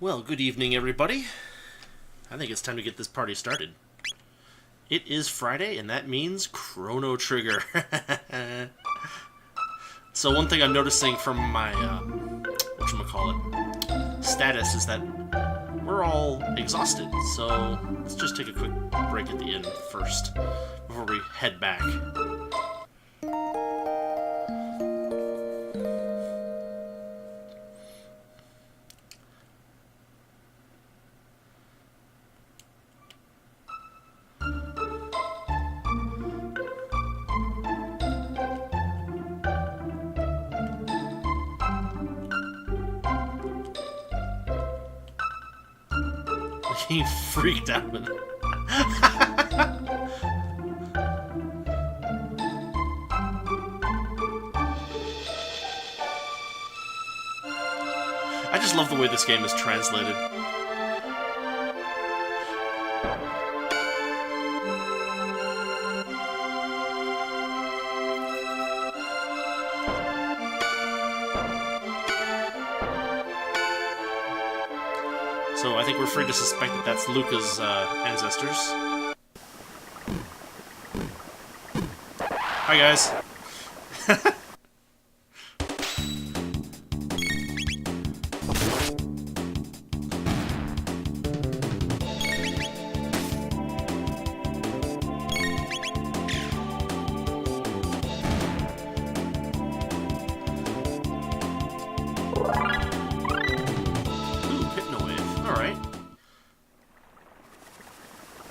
Well, good evening, everybody. I think it's time to get this party started. It is Friday, and that means Chrono Trigger. So one thing I'm noticing from my, whatchamacallit, status is that we're all exhausted. So let's just take a quick break at the end first, before we head back. He freaked out. I just love the way this game is translated. So I think we're free to suspect that that's Luca's ancestors. Hi, guys.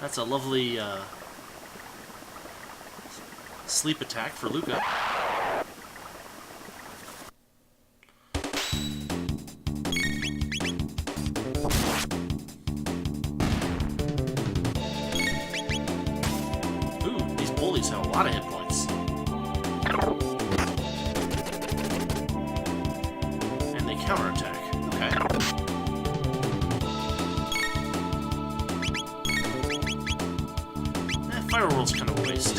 That's a lovely sleep attack for Luca. Ooh, these bullies have a lot of hit points. And they counterattack. Okay. Fire World's kind of a waste.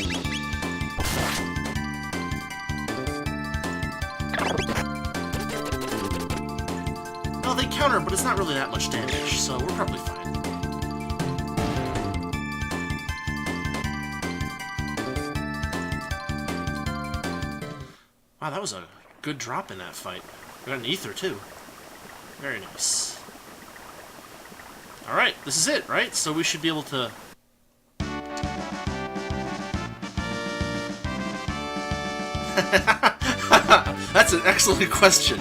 No, they counter, but it's not really that much damage, so we're probably fine. Wow, that was a good drop in that fight. We got an ether, too. Very nice. Alright, this is it, right? So we should be able to... That's an excellent question.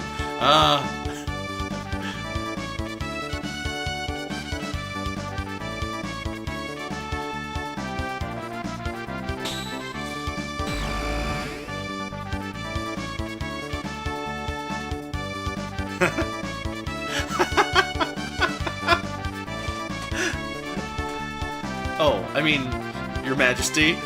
Oh, I mean, Your Majesty.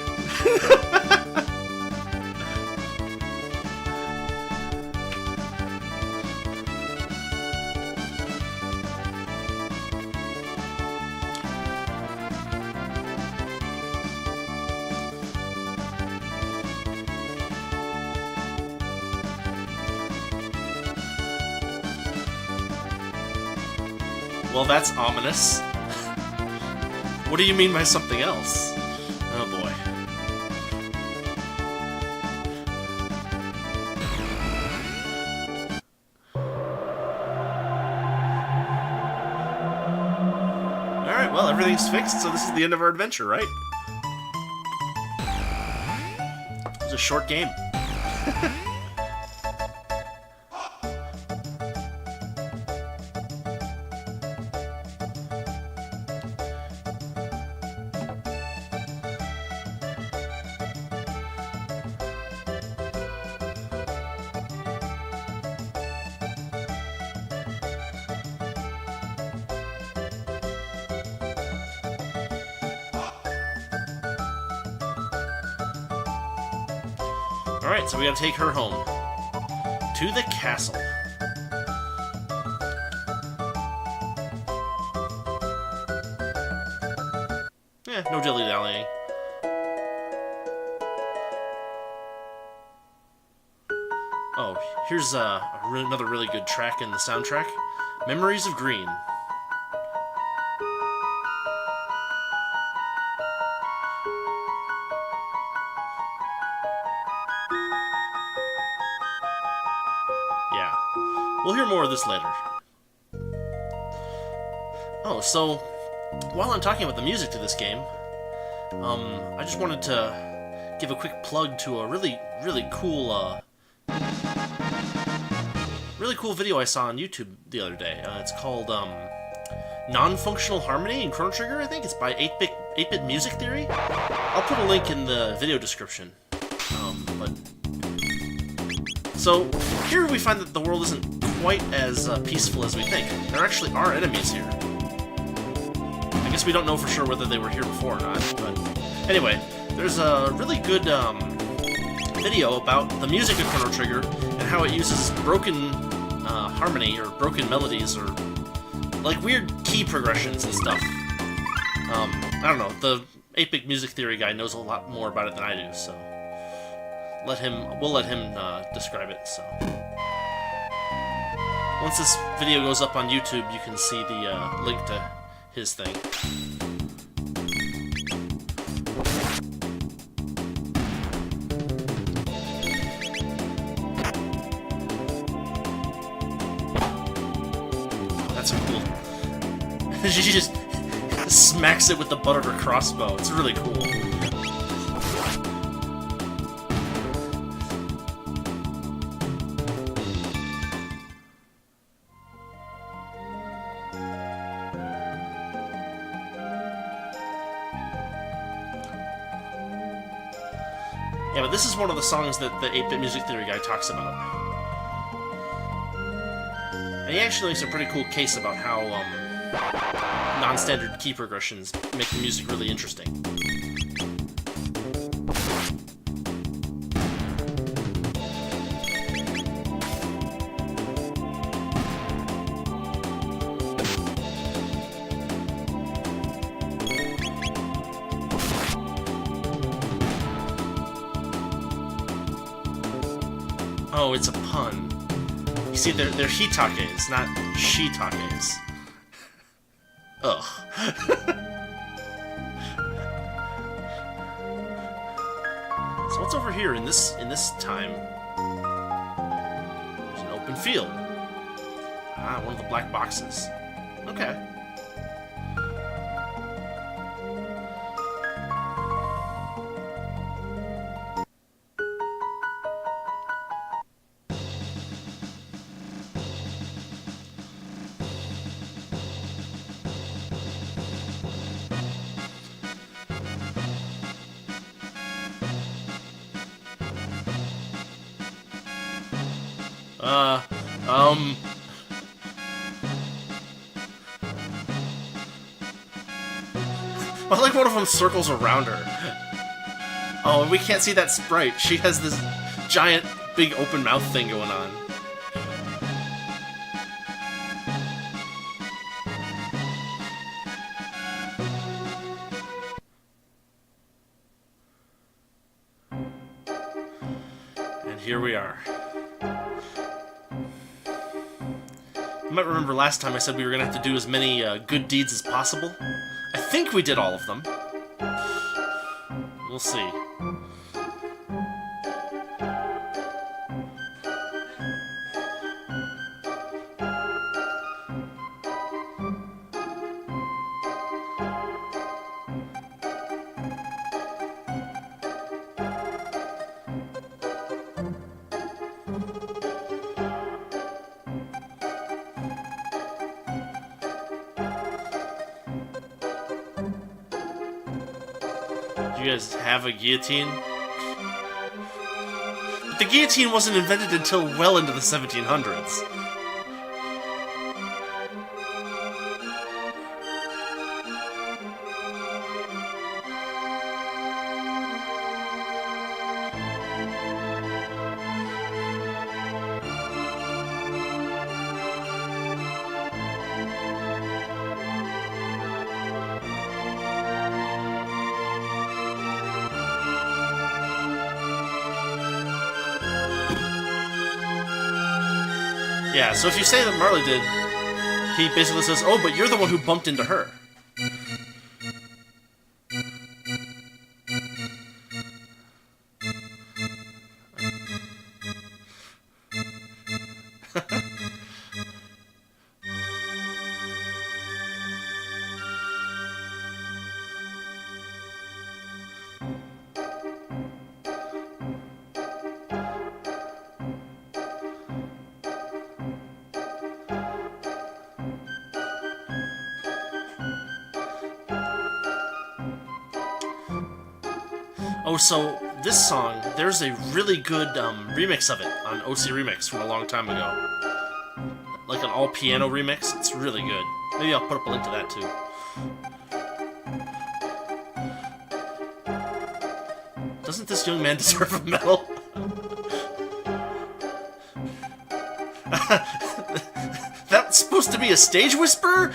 Well, that's ominous. What do you mean by something else? Oh boy. Alright, well, everything's fixed, so this is the end of our adventure, right? It was a short game. Alright, so we gotta take her home. To the castle. No dilly-dallying. Oh, here's another really good track in the soundtrack. Memories of Green. We'll hear more of this later. Oh, so while I'm talking about the music to this game, I just wanted to give a quick plug to a really cool video I saw on YouTube the other day. It's called Nonfunctional Harmony in Chrono Trigger, I think. It's by 8-Bit Music Theory. I'll put a link in the video description. So here we find that the world isn't quite as peaceful as we think. There actually are enemies here. I guess we don't know for sure whether they were here before or not, but anyway, there's a really good video about the music of Chrono Trigger and how it uses broken harmony or broken melodies or like weird key progressions and stuff. I don't know, the 8-Bit Music Theory guy knows a lot more about it than I do, so we'll let him describe it. So once this video goes up on YouTube, you can see the link to his thing. Oh, that's cool. She just smacks it with the butt of her crossbow. It's really cool. Yeah, but this is one of the songs that the 8-Bit Music Theory guy talks about. And he actually makes a pretty cool case about how non-standard key progressions make the music really interesting. Oh, it's a pun. You see, they're hitakes, not shiitakes. Ugh. So what's over here in this time? There's an open field. Ah, one of the black boxes. Okay. I like one of them circles around her. Oh, and we can't see that sprite. She has this giant, big open mouth thing going on. And here we are. You might remember last time I said we were going to have to do as many good deeds as possible. I think we did all of them. We'll see. You guys have a guillotine? But the guillotine wasn't invented until well into the 1700s. Yeah, so if you say that Marle did, he basically says, oh, but you're the one who bumped into her. Oh, so this song, there's a really good remix of it on OC Remix from a long time ago. Like an all-piano remix. It's really good. Maybe I'll put up a link to that, too. Doesn't this young man deserve a medal? That's supposed to be a stage whisper?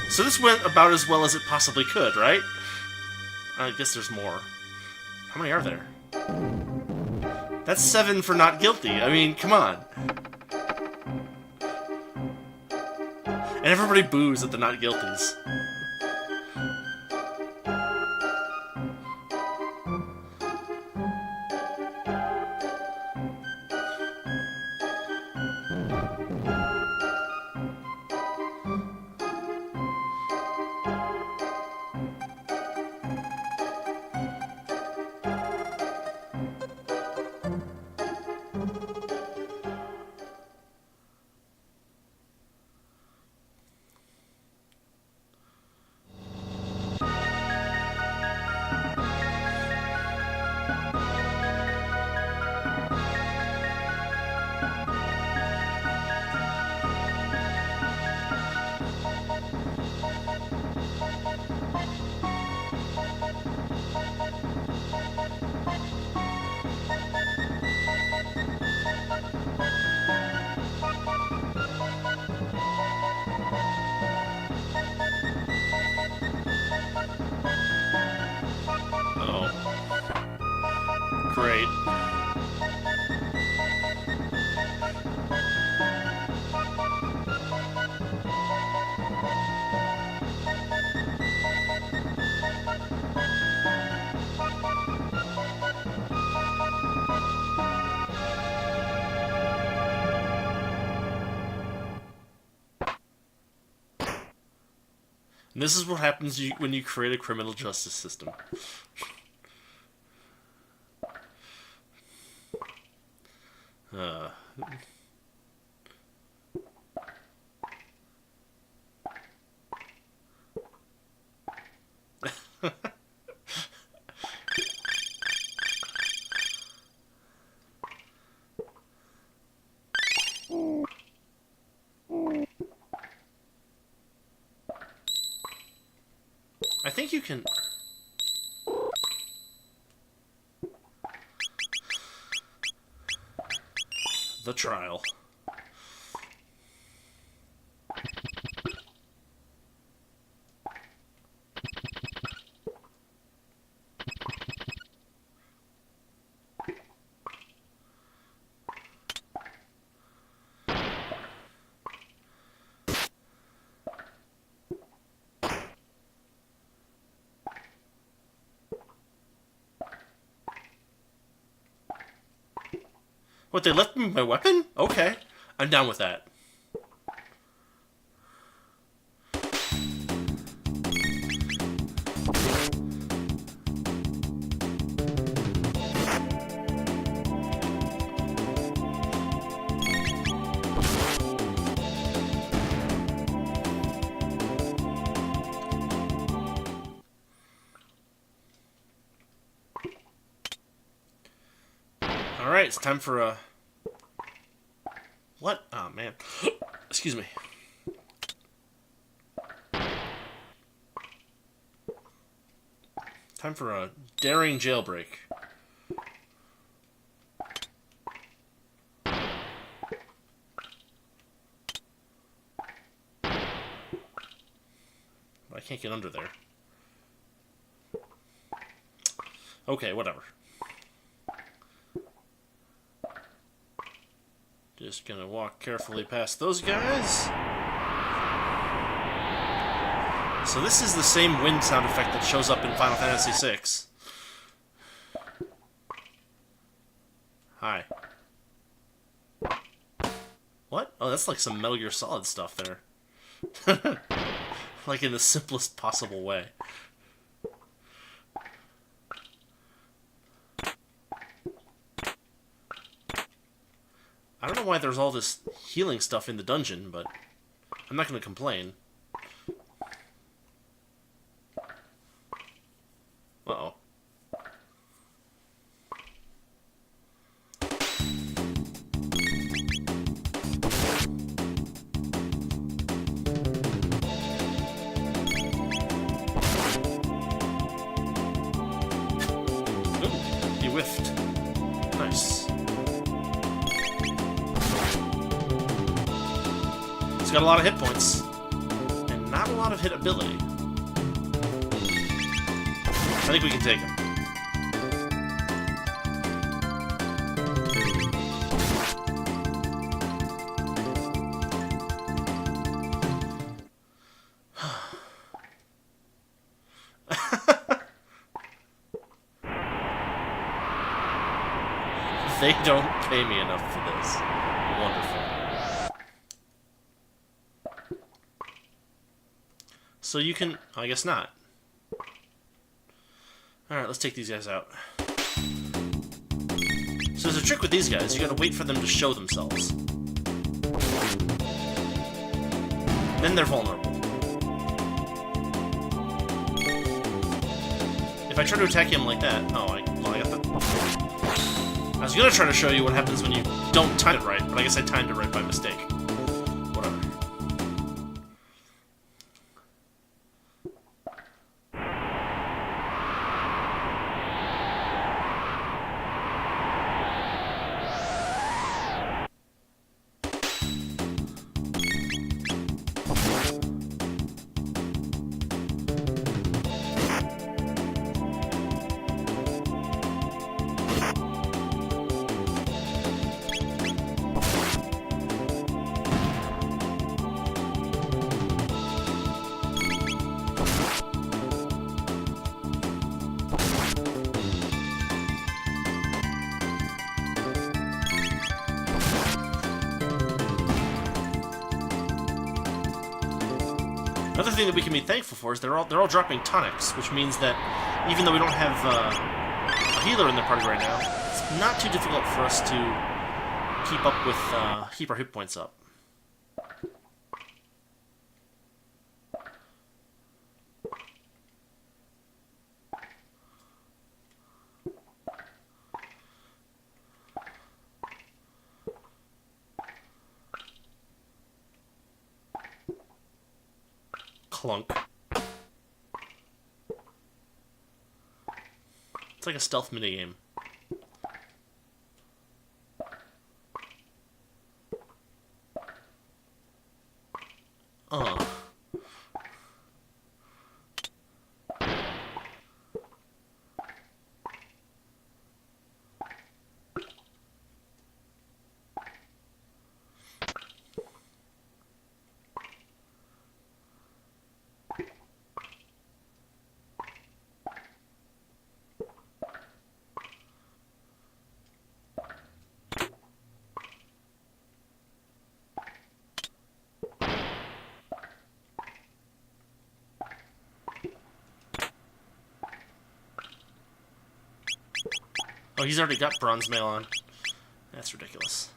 So this went about as well as it possibly could, right? I guess there's more. How many are there? That's 7 for not guilty. I mean, come on. And everybody boos at the not guilties. Great. And this is what happens when you create a criminal justice system. I think you can... The trial. What, they left me my weapon? Okay. I'm down with that. Alright, it's time for a... What? Oh, man. Excuse me. Time for a daring jailbreak. I can't get under there. Okay, whatever. Just gonna walk carefully past those guys. So this is the same wind sound effect that shows up in Final Fantasy VI. Hi. What? Oh, that's like some Metal Gear Solid stuff there. Like in the simplest possible way. I don't know why there's all this healing stuff in the dungeon, but I'm not going to complain. Uh-oh. Ooh, he whiffed. Nice. He's got a lot of hit points, and not a lot of hit ability. I think we can take him. They don't pay me enough for this. Wonderful. So you can... I guess not. Alright, let's take these guys out. So there's a trick with these guys. You gotta wait for them to show themselves. Then they're vulnerable. If I try to attack him like that... Oh, I got that. I was gonna try to show you what happens when you don't time it right, but I guess I timed it right by mistake. Whatever. Another thing that we can be thankful for is they're all dropping tonics, which means that even though we don't have a healer in the party right now, it's not too difficult for us to keep our hit points up. Clunk. It's like a stealth minigame. Oh, he's already got bronze mail on. That's ridiculous.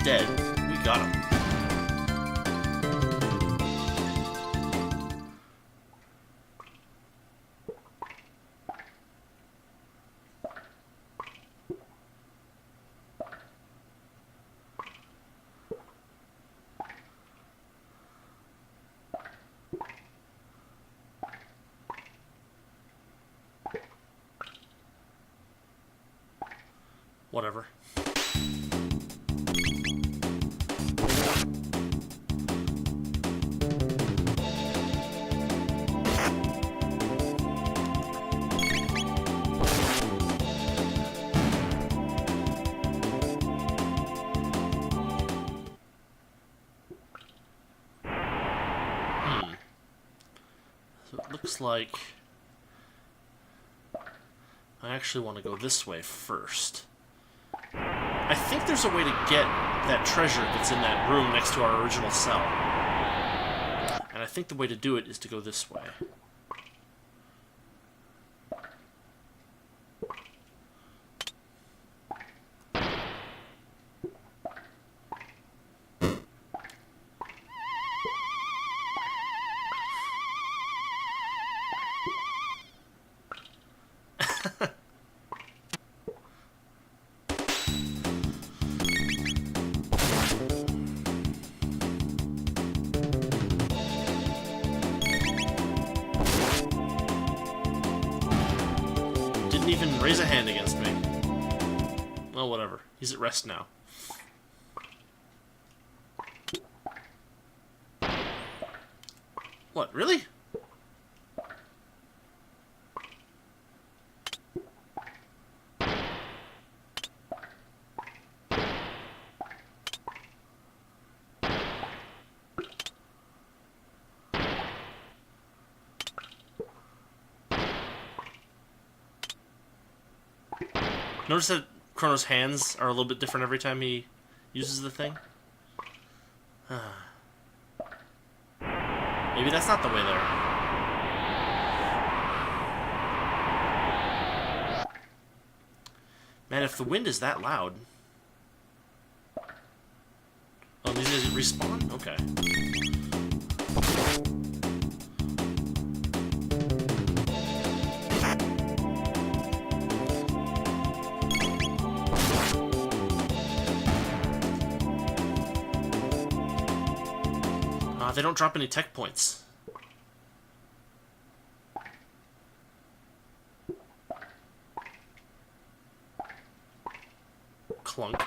Dead. We got him. Whatever. So it looks like I actually want to go this way first. I think there's a way to get that treasure that's in that room next to our original cell. And I think the way to do it is to go this way. Didn't even raise a hand against me. Well, whatever. He's at rest now. What, really? Notice that Chrono's hands are a little bit different every time he uses the thing? Maybe that's not the way there. Man, if the wind is that loud... Oh, these guys respawn? Okay. They don't drop any tech points. Clunk.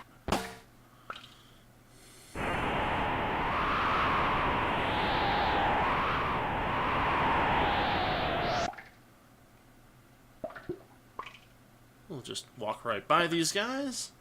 We'll just walk right by these guys.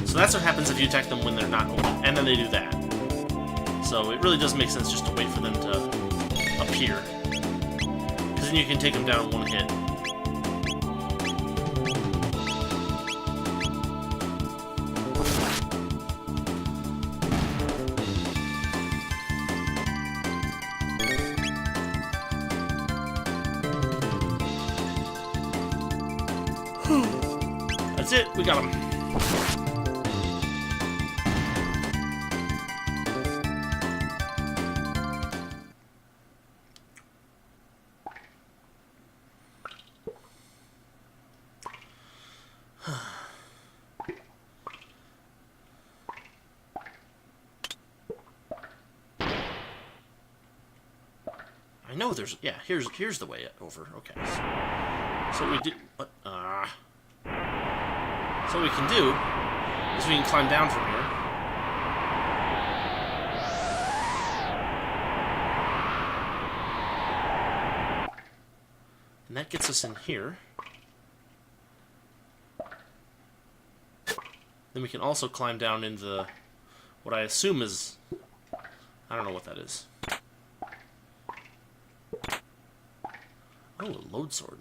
So that's what happens if you attack them when they're not open, and then they do that. So it really does make sense just to wait for them to appear. Because then you can take them down in one hit. That's it, we got him. I know there's... Yeah, here's the way over. Okay. So we do... What? So what we can do is we can climb down from here. And that gets us in here. Then we can also climb down into what I assume is... I don't know what that is. Oh, a load sword.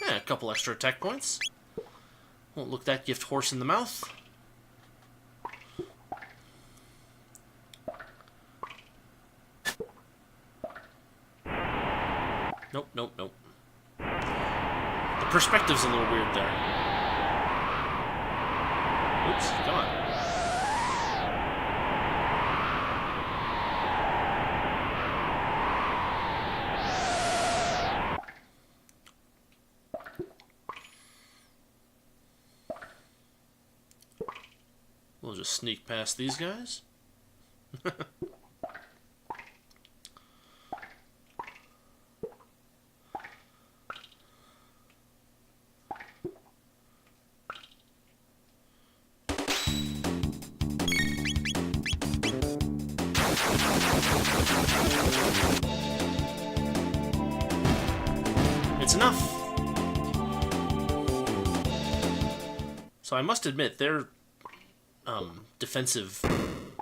Yeah, a couple extra attack points. Won't look that gift horse in the mouth. Nope, nope, nope. The perspective's a little weird there. Oops, come on. We'll just sneak past these guys. It's enough. So I must admit, their defensive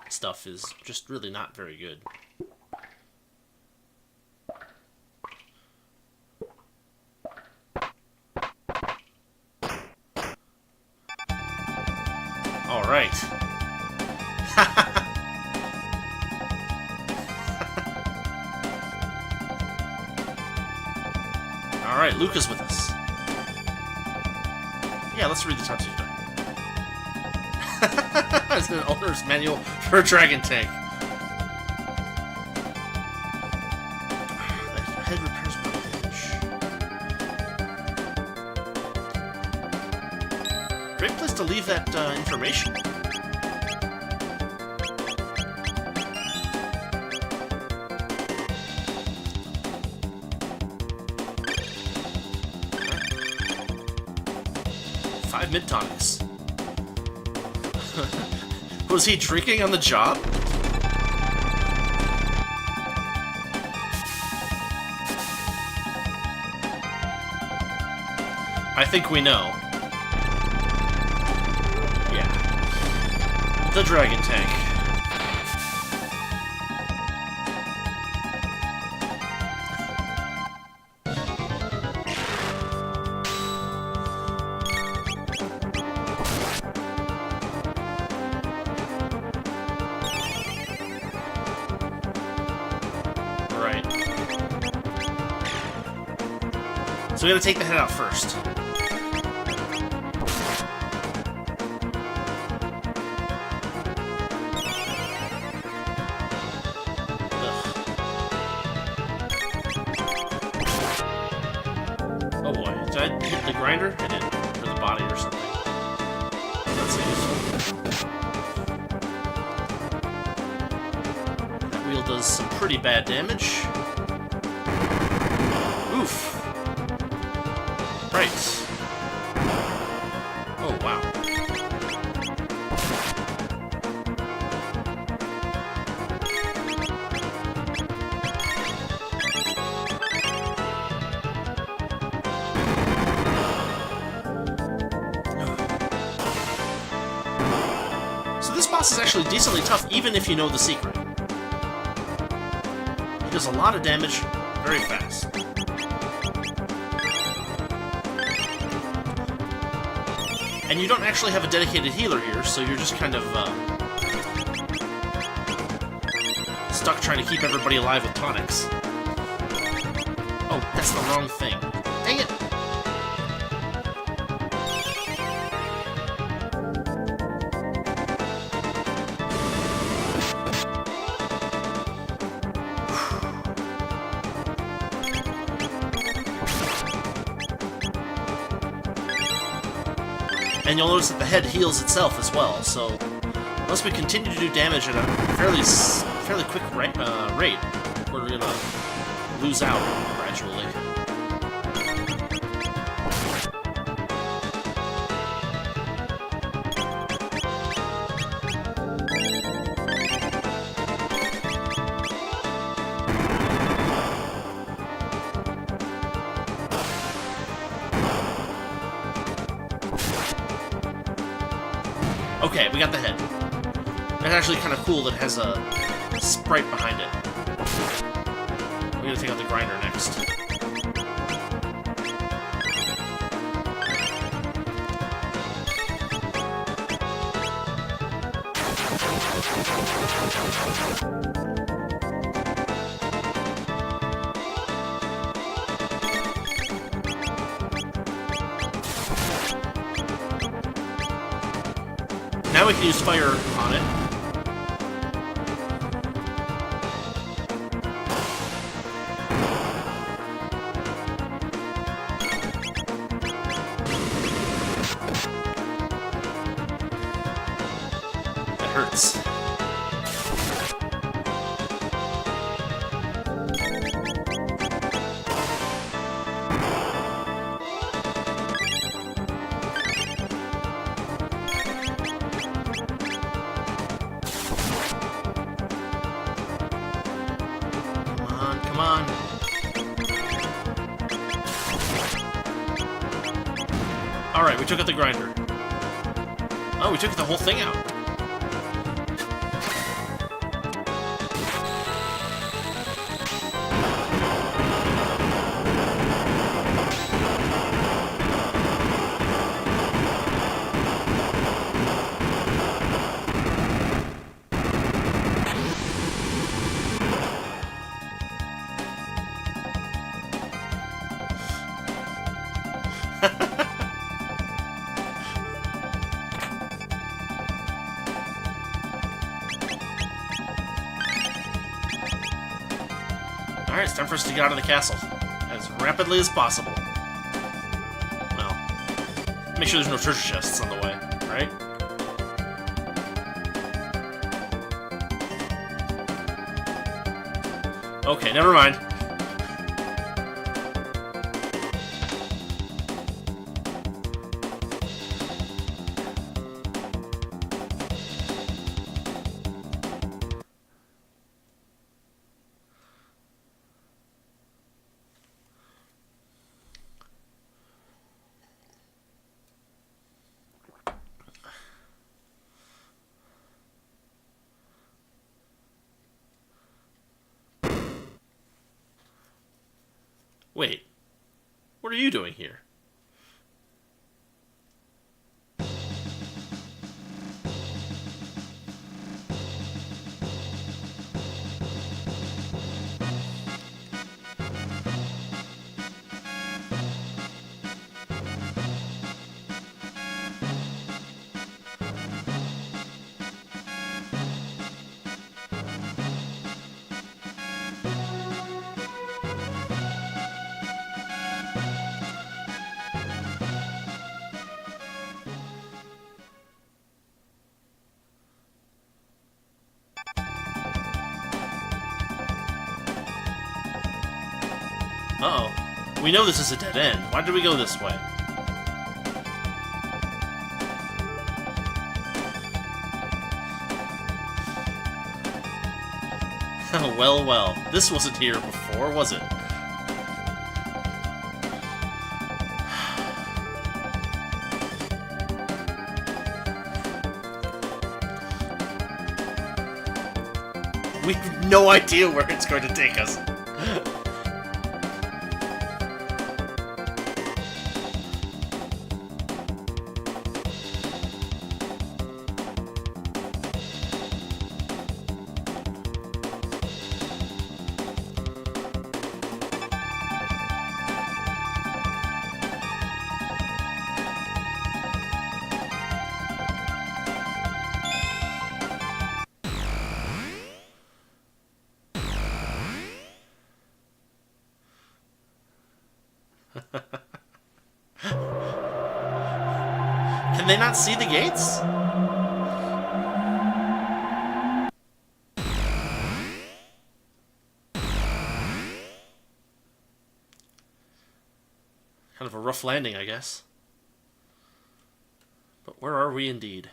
stuff is just really not very good. All right. All right, Luca's with us. Yeah, let's read the top secret. It's an owner's manual for a dragon tank. The head repairs damage. Great place to leave that information. Five mid-tonics. Was he drinking on the job? I think we know. Yeah. The dragon tank. So we gotta take the head out first. Ugh. Oh boy, did I hit the grinder? I did. Or the body or something. Let's see. That wheel does some pretty bad damage. Oof. Right. Oh, wow. So this boss is actually decently tough, even if you know the secret. He does a lot of damage very fast. And you don't actually have a dedicated healer here, so you're just kind of stuck trying to keep everybody alive with tonics. Oh, that's the wrong thing. Dang it! And you'll notice that the head heals itself as well, so unless we continue to do damage at a fairly quick rate, we're gonna lose out gradually. Okay, we got the head. That's actually kind of cool that it has a sprite behind it. We're gonna take out the grinder next. Now we can use fire on it. That hurts. Come on. Alright, we took out the grinder. Oh, we took the whole thing out. Alright, it's time for us to get out of the castle as rapidly as possible. Well, make sure there's no treasure chests on the way, right? Okay, never mind. Wait, what are you doing here? Uh-oh. We know this is a dead end. Why did we go this way? Well, well. This wasn't here before, was it? We have no idea where it's going to take us. Can they not see the gates? Kind of a rough landing, I guess. But where are we indeed?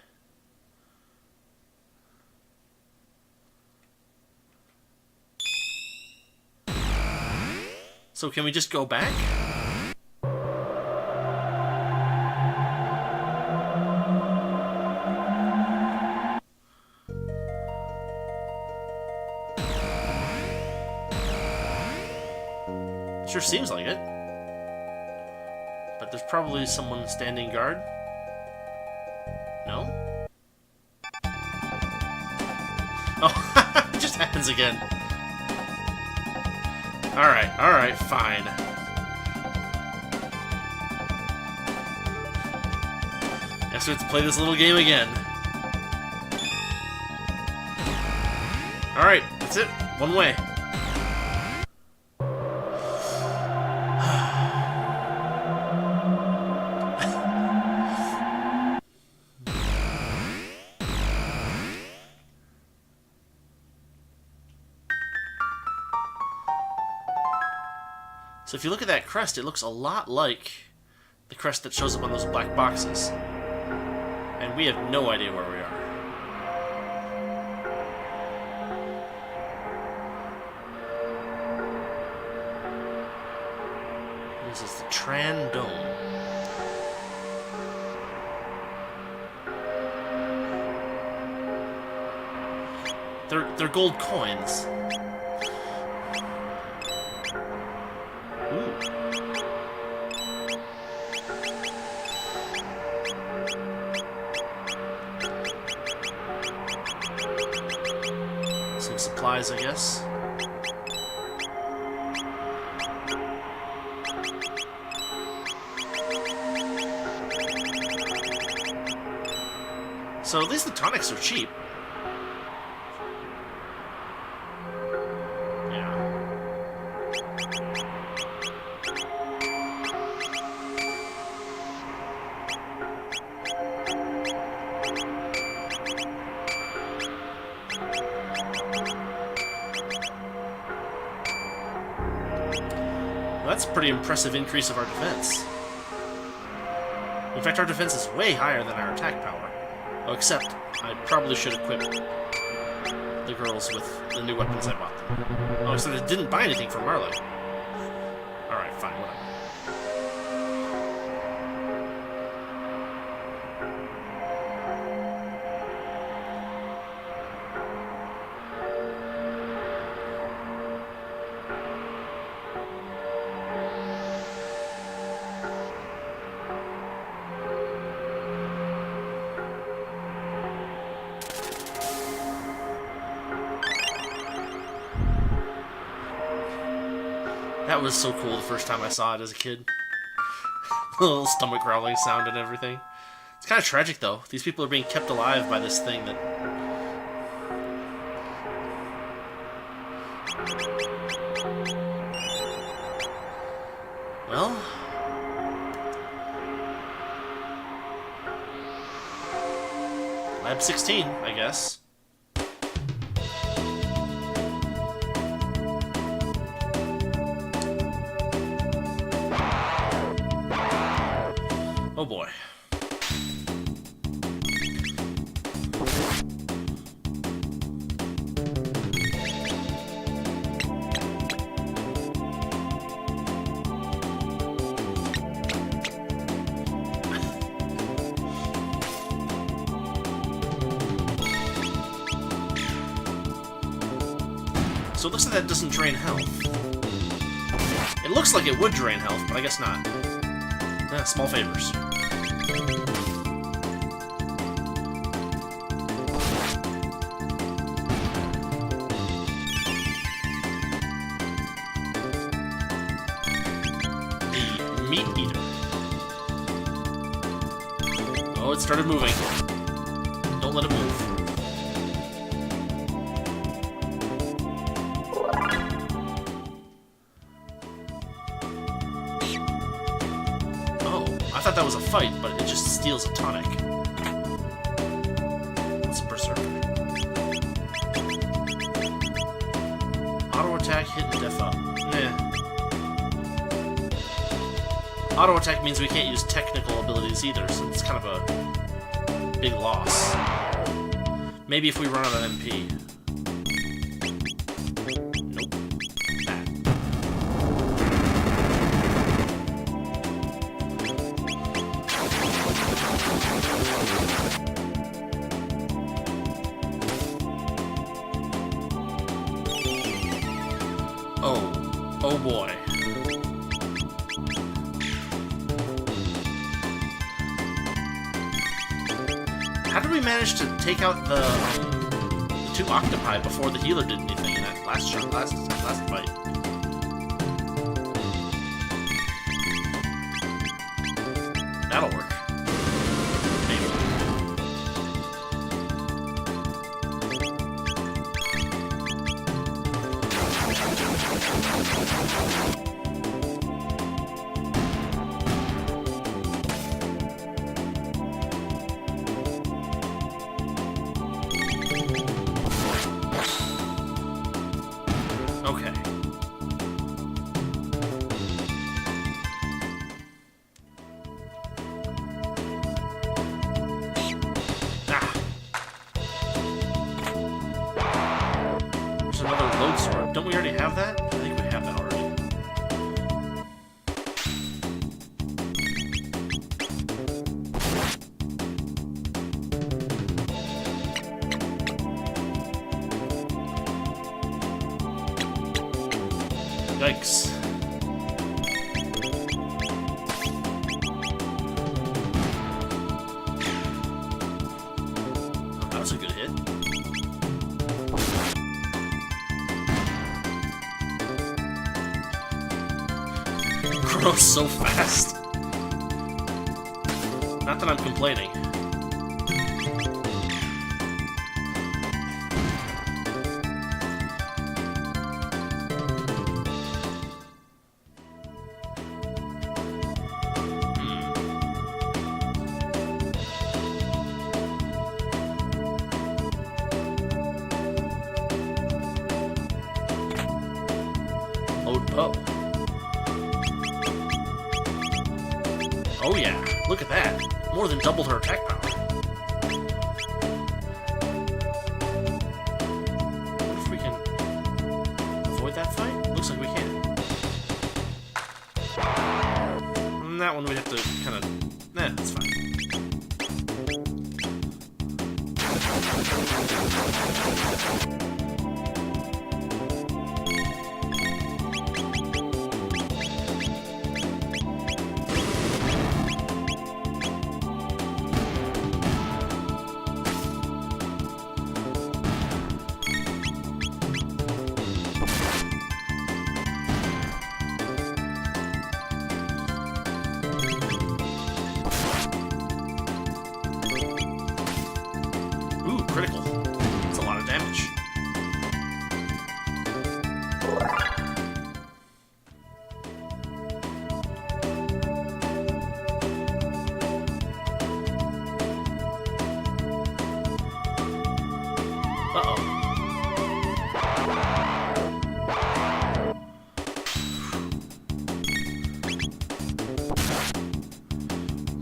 So can we just go back? Sure seems like it. But there's probably someone standing guard. No? Oh, it just happens again. Alright, fine. Guess we have to play this little game again. Alright, that's it. One way. So if you look at that crest, it looks a lot like the crest that shows up on those black boxes. And we have no idea where we are. This is the Tran Dome. They're gold coins. Ooh. Some supplies, I guess. So at least the tonics are cheap. That's a pretty impressive increase of our defense. In fact, our defense is way higher than our attack power. Oh, except I probably should equip the girls with the new weapons I bought them. Oh, so they didn't buy anything from Marle. Alright, fine, whatever. That was so cool the first time I saw it as a kid. The little stomach growling sound and everything. It's kind of tragic, though. These people are being kept alive by this thing that... Well... Lab 16, I guess. Oh boy. So it looks like that doesn't drain health. It looks like it would drain health, but I guess not. Small favors. The meat eater. Oh, it started moving. Don't let it move. I thought that was a fight, but it just steals a tonic. It's a berserker. Auto attack, hit, and def up. Nah. Auto attack means we can't use technical abilities either, so it's kind of a big loss. Maybe if we run out of MP. Oh boy. How did we manage to take out the two octopi before the healer did anything in that last shot, last fight? That'll work. Maybe. Okay. Ah. There's another load sword. Don't we already have that? I think we have that already. Yikes. Oh, that was a good hit. Chrono's so fast. Not that I'm complaining. Oh. Oh yeah, look at that. More than doubled her attack power. What if we can avoid that fight? Looks like we can. And that one we'd have to kind of... Nah, that's fine. Ooh, critical. That's a lot of damage. Uh-oh.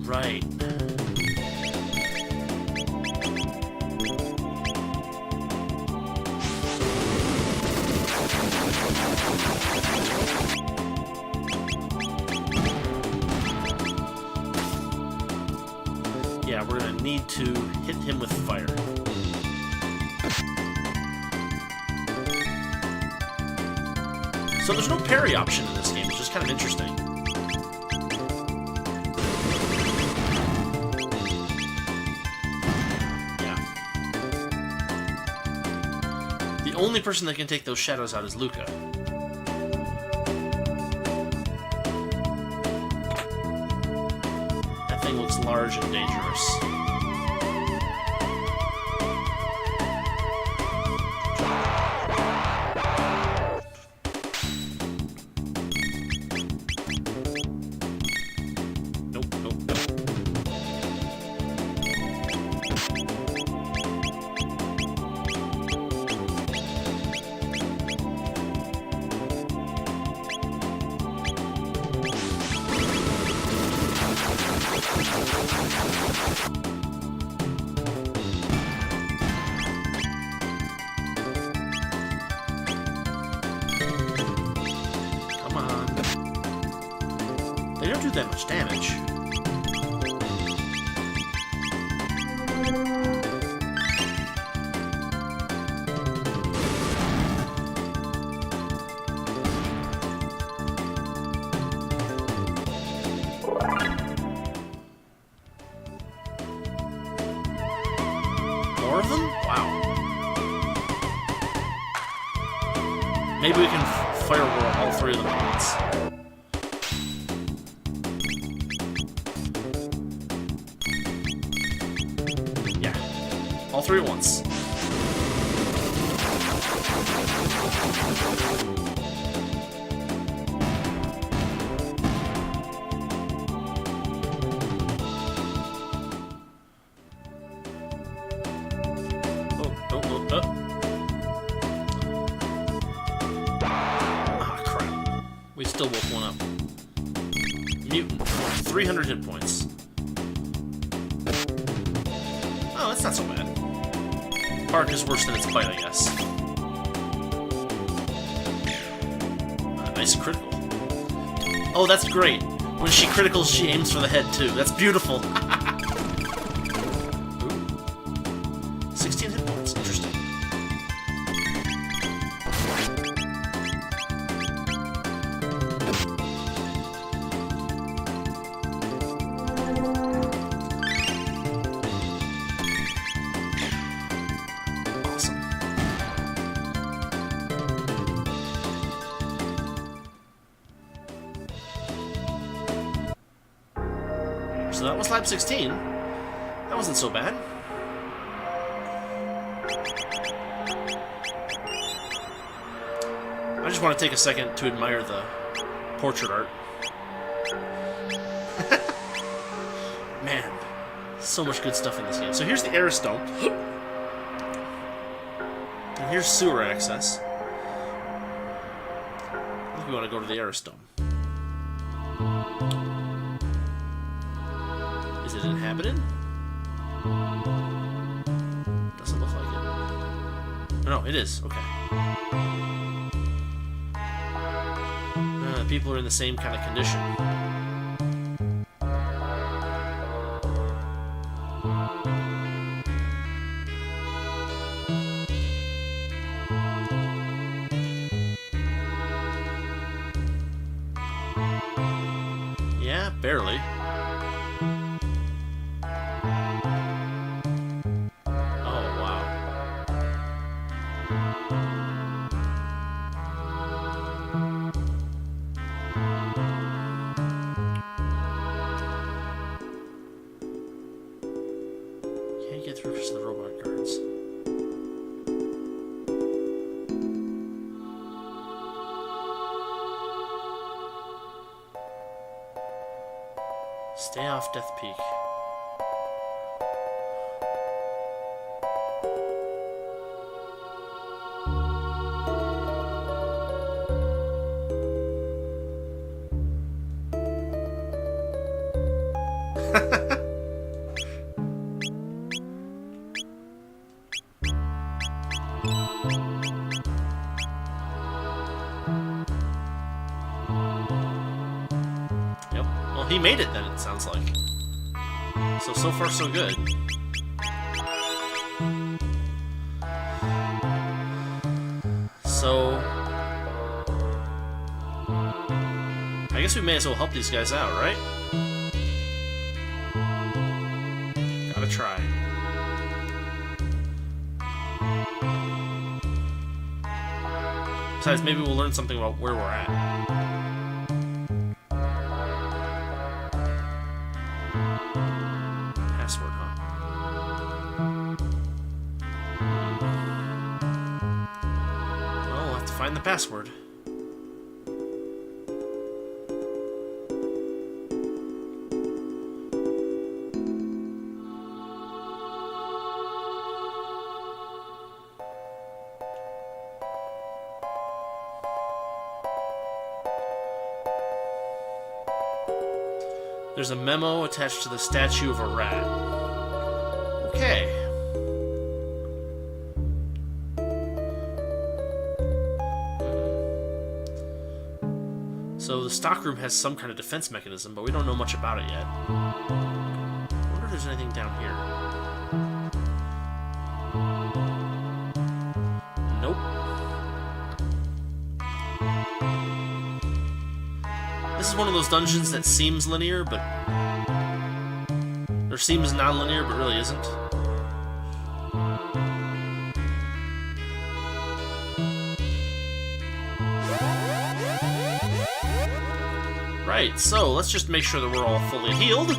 Right. Yeah, we're gonna need to hit him with fire. So there's no parry option in this game, which is kind of interesting. Yeah. The only person that can take those shadows out is Luca. That thing looks large and dangerous. Come on. They don't do that much damage. More of them? Wow. Maybe we can firewall all three of them at once. Yeah. All three at once. We still woke one up. Mutant. 300 hit points. Oh, that's not so bad. Bark is worse than its bite, I guess. Nice critical. Oh, that's great. When she criticals, she aims for the head, too. That's beautiful. Ooh. 16 hit points. Interesting. So that was lab 16. That wasn't so bad. I just want to take a second to admire the portrait art. Man, so much good stuff in this game. So here's the Aerostone. And here's sewer access. I think we want to go to the Aerostone. Is it inhabited? Doesn't look like it. No, it is. Okay. People are in the same kind of condition. Yeah, barely. Get through to the robot guards. Stay off Death Peak. He made it then, it sounds like. So far so good. So I guess we may as well help these guys out, right? Gotta try. Besides, maybe we'll learn something about where we're at. Password, huh? Well, we'll have to find the password. There's a memo attached to the statue of a rat. Okay. So the stockroom has some kind of defense mechanism, but we don't know much about it yet. I wonder if there's anything down here. Nope. This is one of those dungeons that seems linear, but... or seems non-linear, but really isn't. Right, so let's just make sure that we're all fully healed.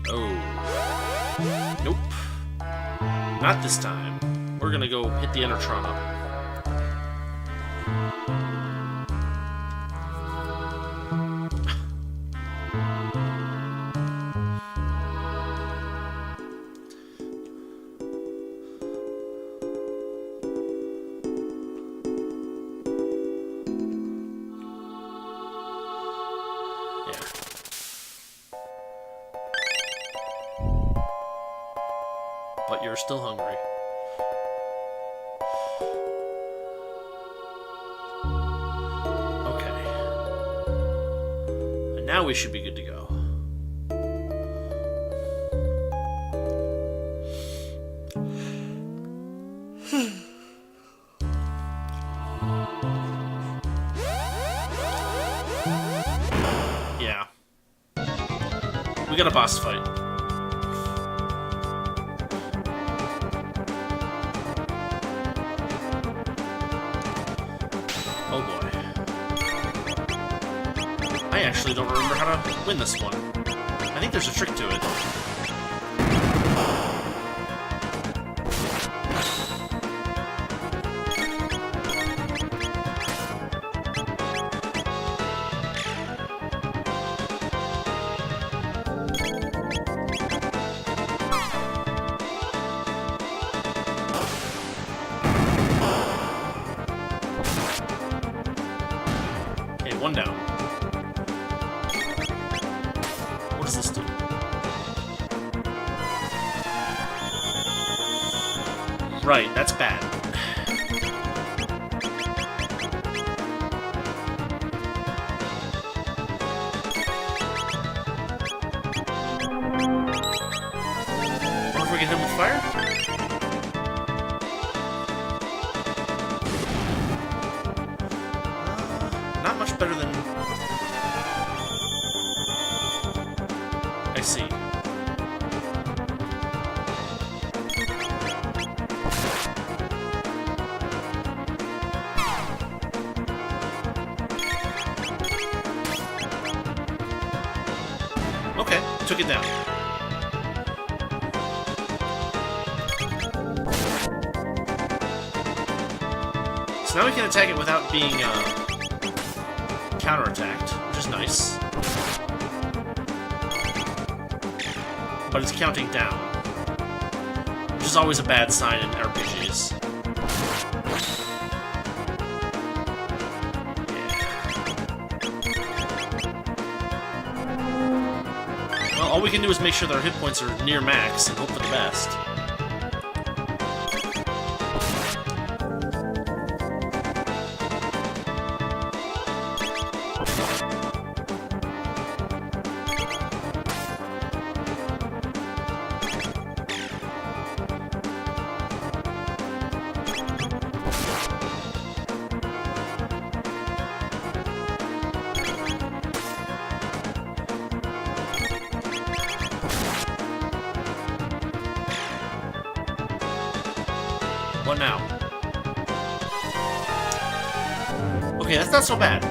Oh. Nope. Not this time. We're gonna go hit the Enertron up. but you're still hungry. Okay. And now we should be good to go. Yeah. We got a boss fight. Oh boy. I actually don't remember how to win this one. I think there's a trick to it. One down. What does this do? Right, that's bad. What if we get him with fire? Not much better than... I see. Okay, took it down. So now we can attack it without being, counterattacked, which is nice. But it's counting down, which is always a bad sign in RPGs. Yeah. Well, all we can do is make sure that our hit points are near max and hope for the best. What now? Okay, that's not so bad.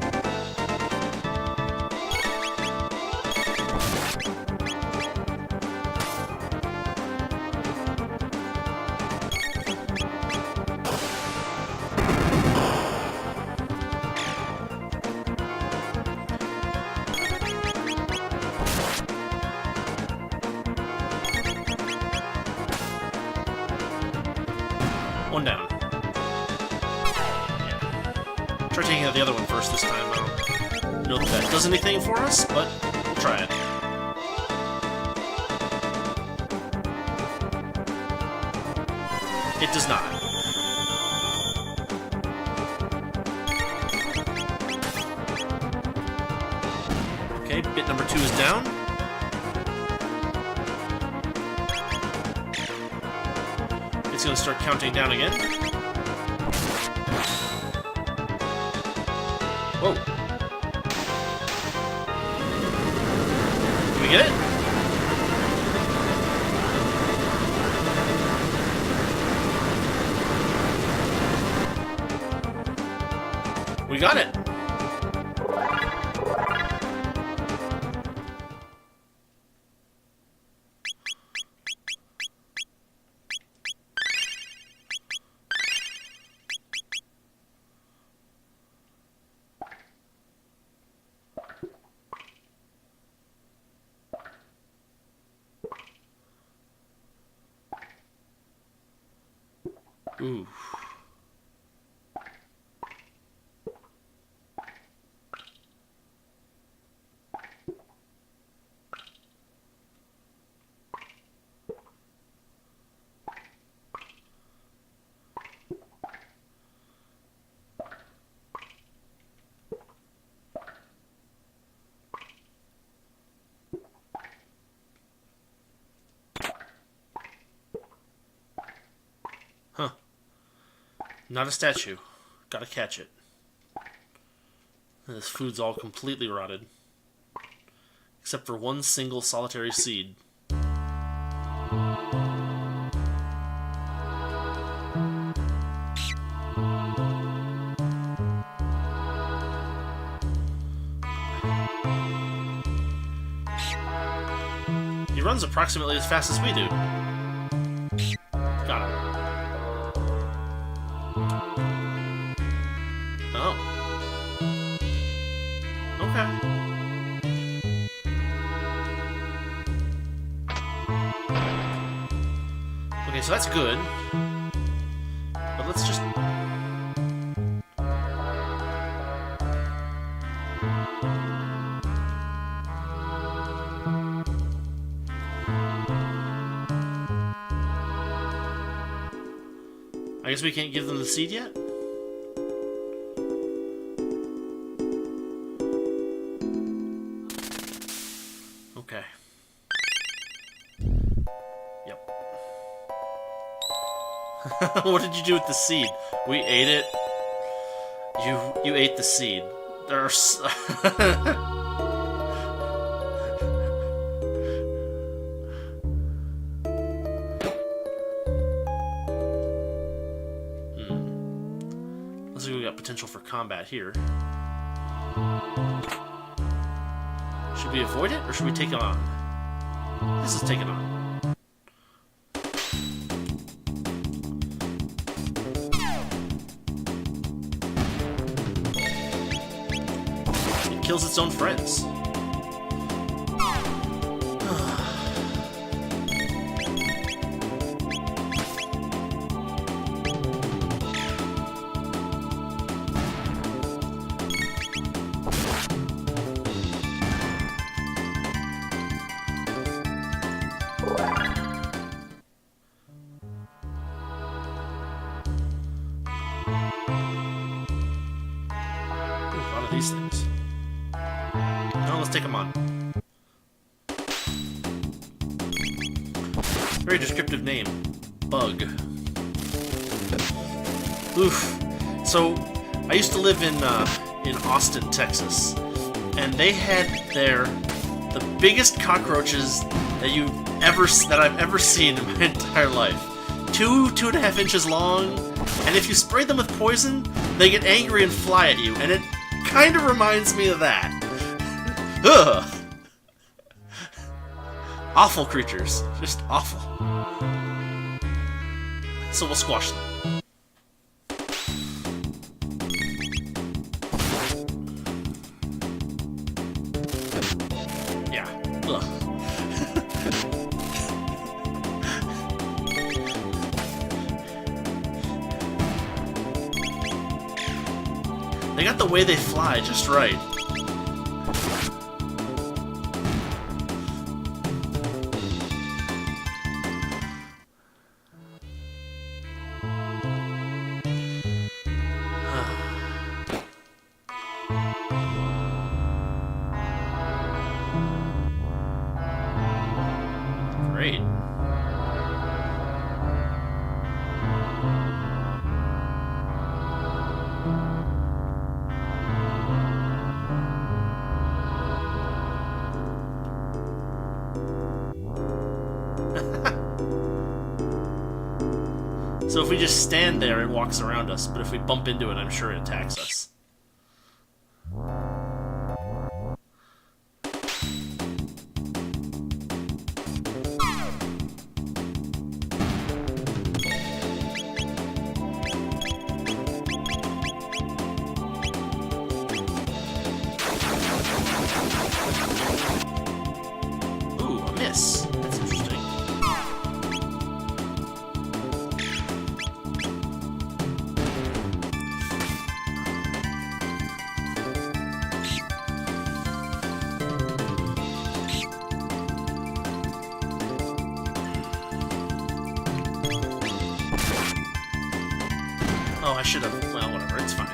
One down. Yeah. Try taking out the other one first this time. I don't know if that does anything for us, but we'll try it. It does not. Okay, bit number 2 is down. It's going to start counting down again. Whoa. Did we get it? We got it. Ooh. Not a statue. Gotta catch it. This food's all completely rotted. Except for one single solitary seed. He runs approximately as fast as we do. Got him. Oh. Okay. Okay, so that's good. But let's just... I guess we can't give them the seed yet? Okay. Yep. What did you do with the seed? We ate it. You ate the seed. There's... Looks like we got potential for combat here. Should we avoid it, or should we take it on? This is take it on. It kills its own friends. These things. No, let's take them on. Very descriptive name. Bug. Oof. So, I used to live in Austin, Texas, and they had there the biggest cockroaches that I've ever seen in my entire life. 2.5 inches long, and if you spray them with poison, they get angry and fly at you, and it kind of reminds me of that. Ugh. Awful creatures. Just awful. So we'll squash them. Yeah. Ugh. They got the way they fly just right. Great. So if we just stand there, it walks around us, but if we bump into it, I'm sure it attacks us. Ooh, a miss. That's interesting. Oh, I should have... Well, whatever, it's fine.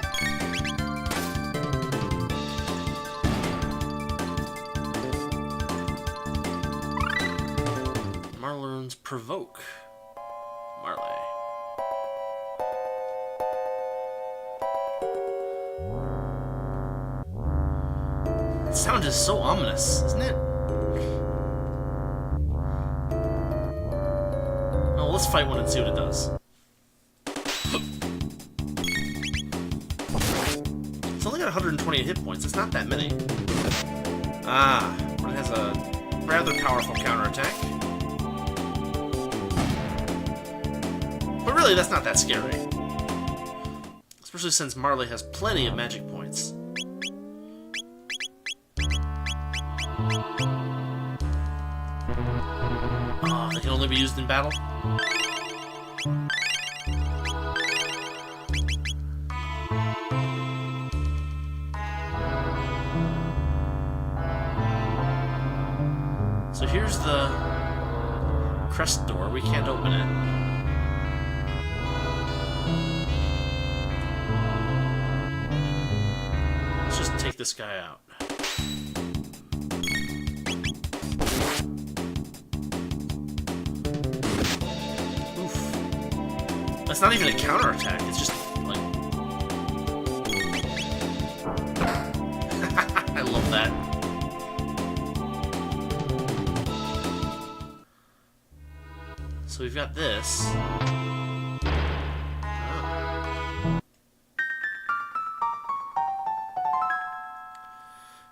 Marle learns Provoke. Marle. The sound is so ominous, isn't it? Oh, let's fight one and see what it does. It's only got 128 hit points. It's not that many. Ah, but it has a rather powerful counterattack. But really, that's not that scary. Especially since Marle has plenty of magic points. Oh, they can only be used in battle? So here's the crest door. We can't open it. Let's just take this guy out. Oof. That's not even a counterattack, it's just like... I love that. So we've got this.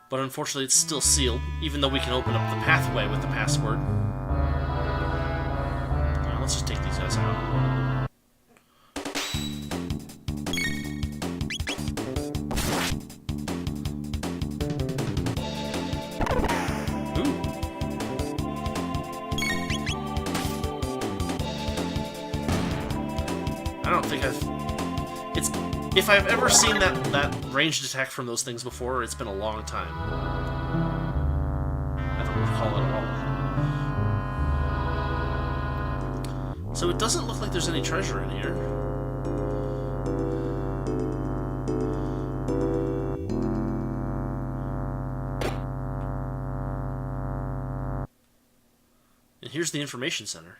But unfortunately, it's still sealed, even though we can open up the pathway with the password. Now, let's just take these guys out. Ooh. I don't think if I've ever seen that ranged attack from those things before, it's been a long time. I don't recall it at all. So it doesn't look like there's any treasure in here. And here's the information center.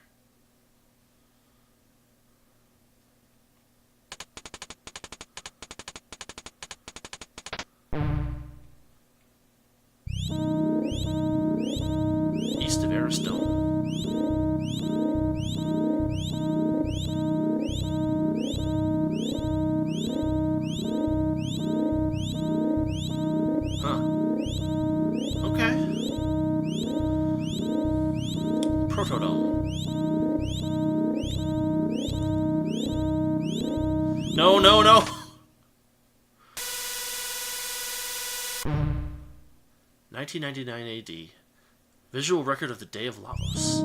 No, no, no! 1999 AD. Visual record of the Day of Lavos.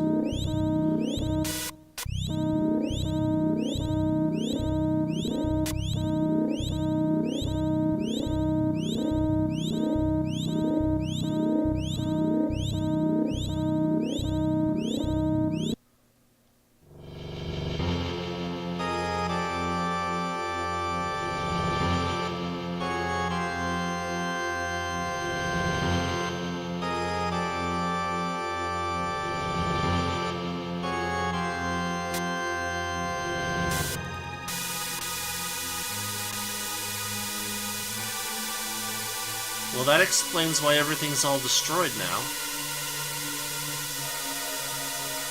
Well, that explains why everything's all destroyed now.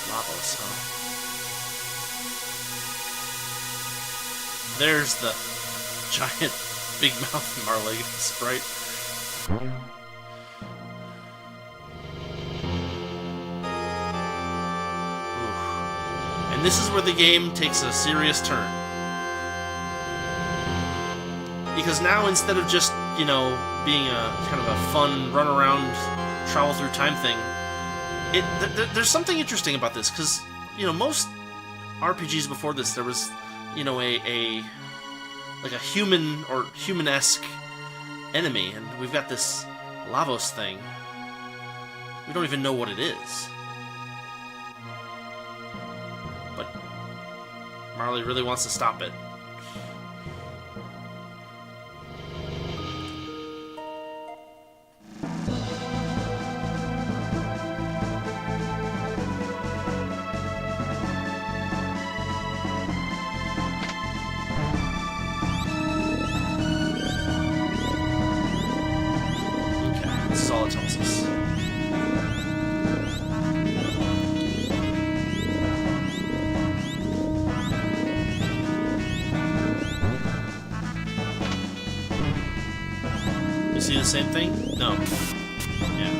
Lavos, huh? There's the giant big mouth Marle sprite. Oof. And this is where the game takes a serious turn. Because now, instead of just, you know, being a kind of a fun run around, travel through time thing, there's something interesting about this, because, you know, most RPGs before this, there was, you know, a human or human-esque enemy, and we've got this Lavos thing. We don't even know what it is. But Marle really wants to stop it. This is all it tells us. You see the same thing? No. Yeah.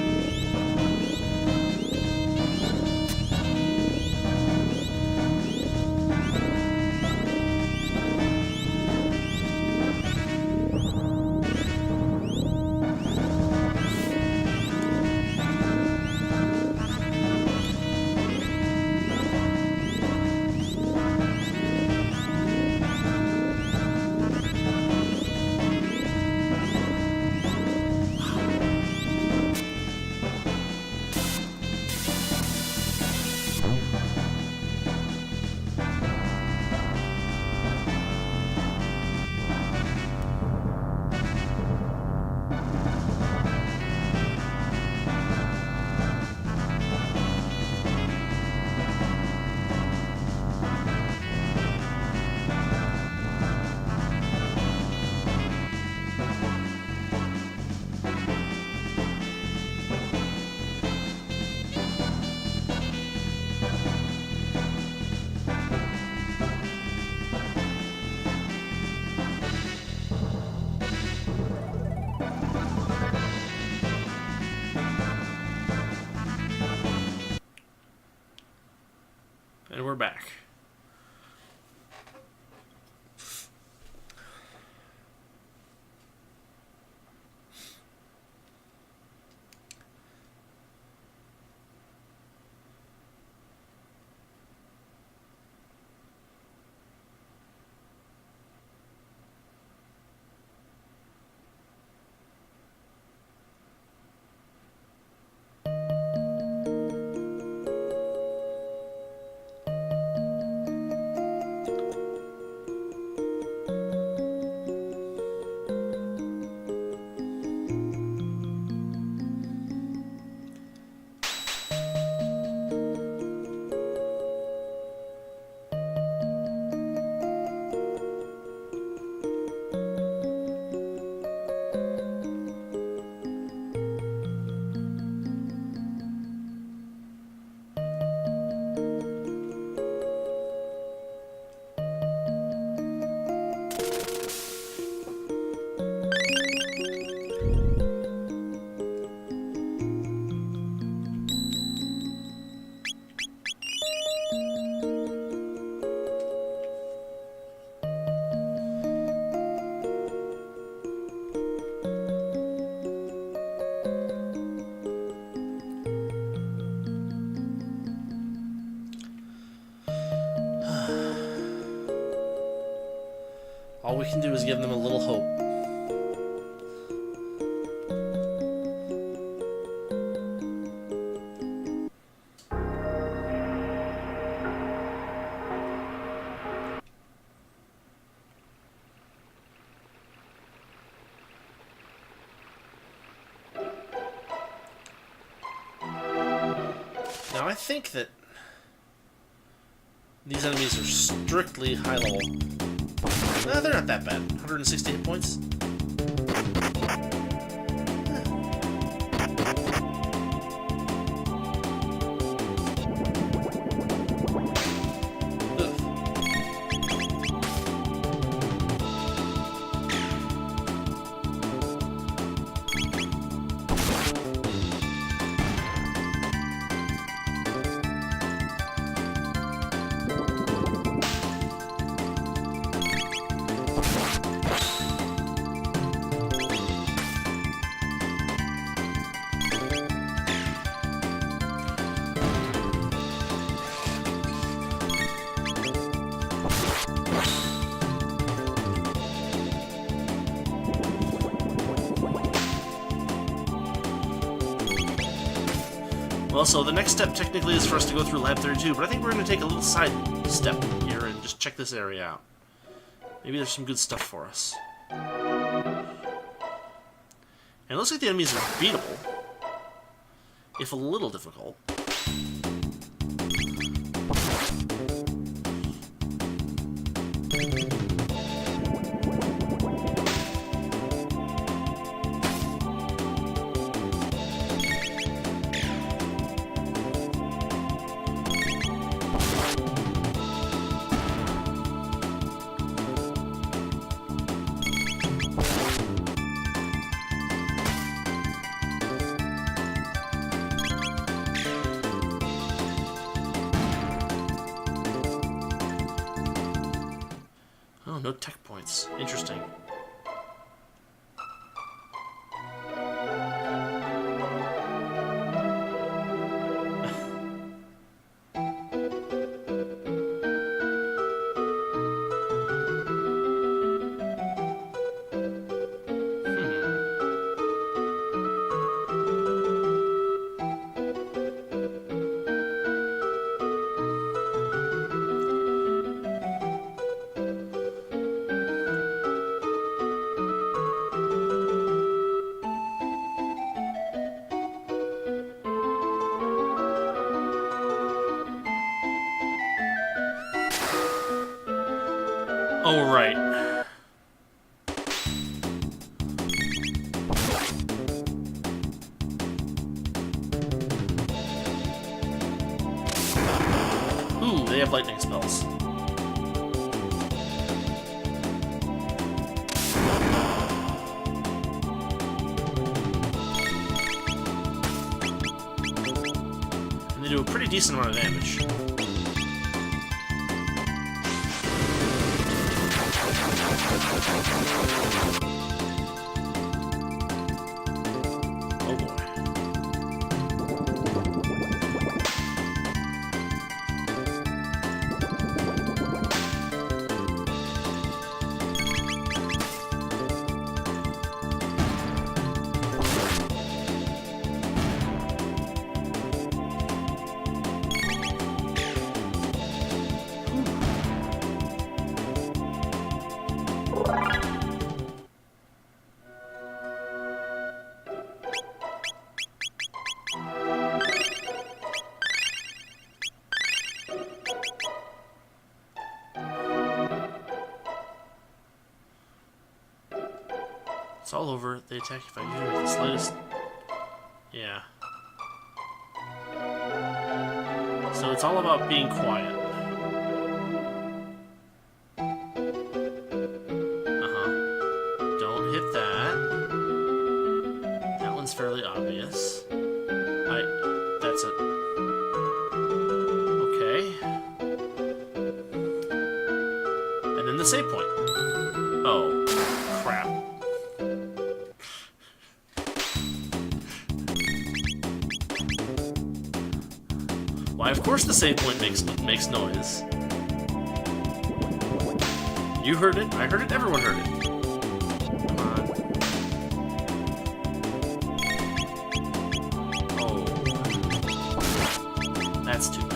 And we're back. All we can do is give them a little hope. Now I think that these enemies are strictly high level. No, they're not that bad. 160 hit points. Well, so the next step technically is for us to go through Lab 32, but I think we're going to take a little side step here and just check this area out. Maybe there's some good stuff for us. And it looks like the enemies are beatable, if a little difficult. no tech points. Interesting. Oh, right. Ooh, they have lightning spells. And they do a pretty decent amount of damage. Oh boy. It's all over. They attack if I do with the slightest. Yeah. So it's all about being quiet. Uh-huh. Don't hit that. That one's fairly obvious. That's it. Okay. And then the save point. Oh, crap. Why, of course the save point makes noise. You heard it, I heard it, everyone heard it. Come on. Oh. That's too bad.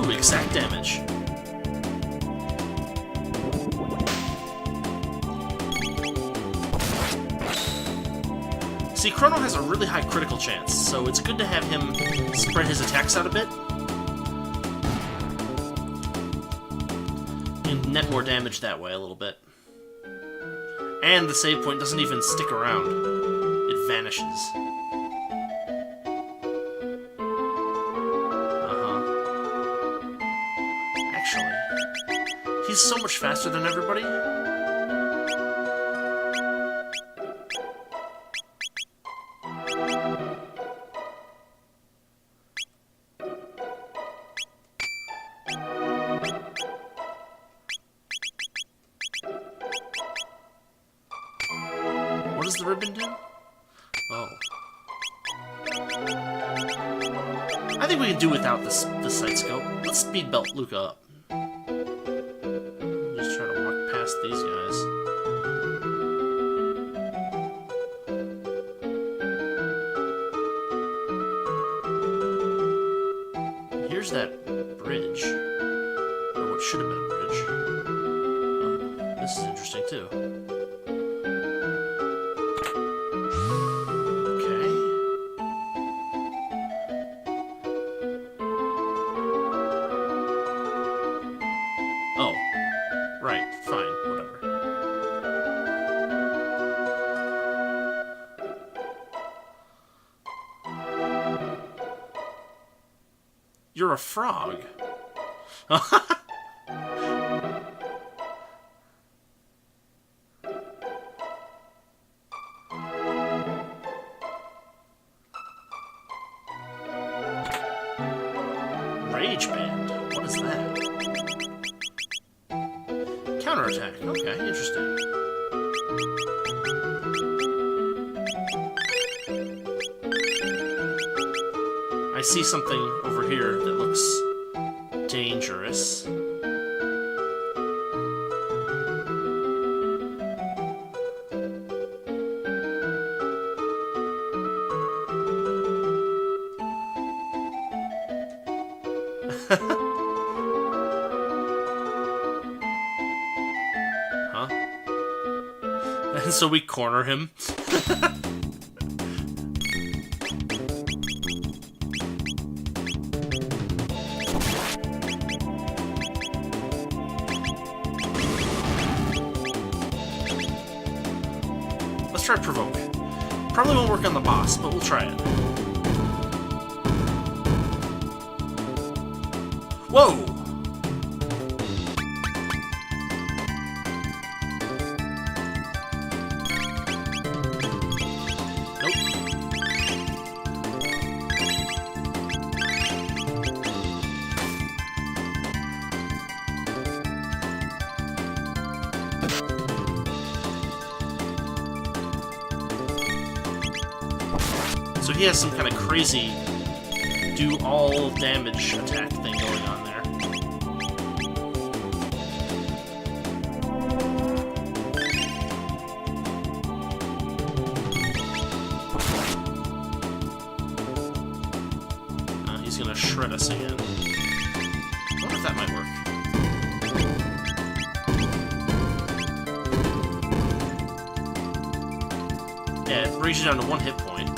Exact damage. See, Chrono has a really high critical chance, so it's good to have him spread his attacks out a bit. And net more damage that way a little bit. And the save point doesn't even stick around. It vanishes. He's so much faster than everybody. What does the ribbon do? Oh. I think we can do without this sight scope. Let's speed belt Luca up. These guys. Here's that bridge. Or what should have been a bridge. Oh, this is interesting too. Okay. Oh. Right, fine, whatever. You're a frog. Rage Band. What is that? Counterattack. Okay, interesting. I see something over here that looks dangerous. Huh? And so we corner him. Let's try Provoke. Probably won't work on the boss, but we'll try it. Whoa! So he has some kind of crazy do all damage attack thing going on there. He's gonna shred us again. I wonder if that might work. Yeah, it brings you down to 1 hit point.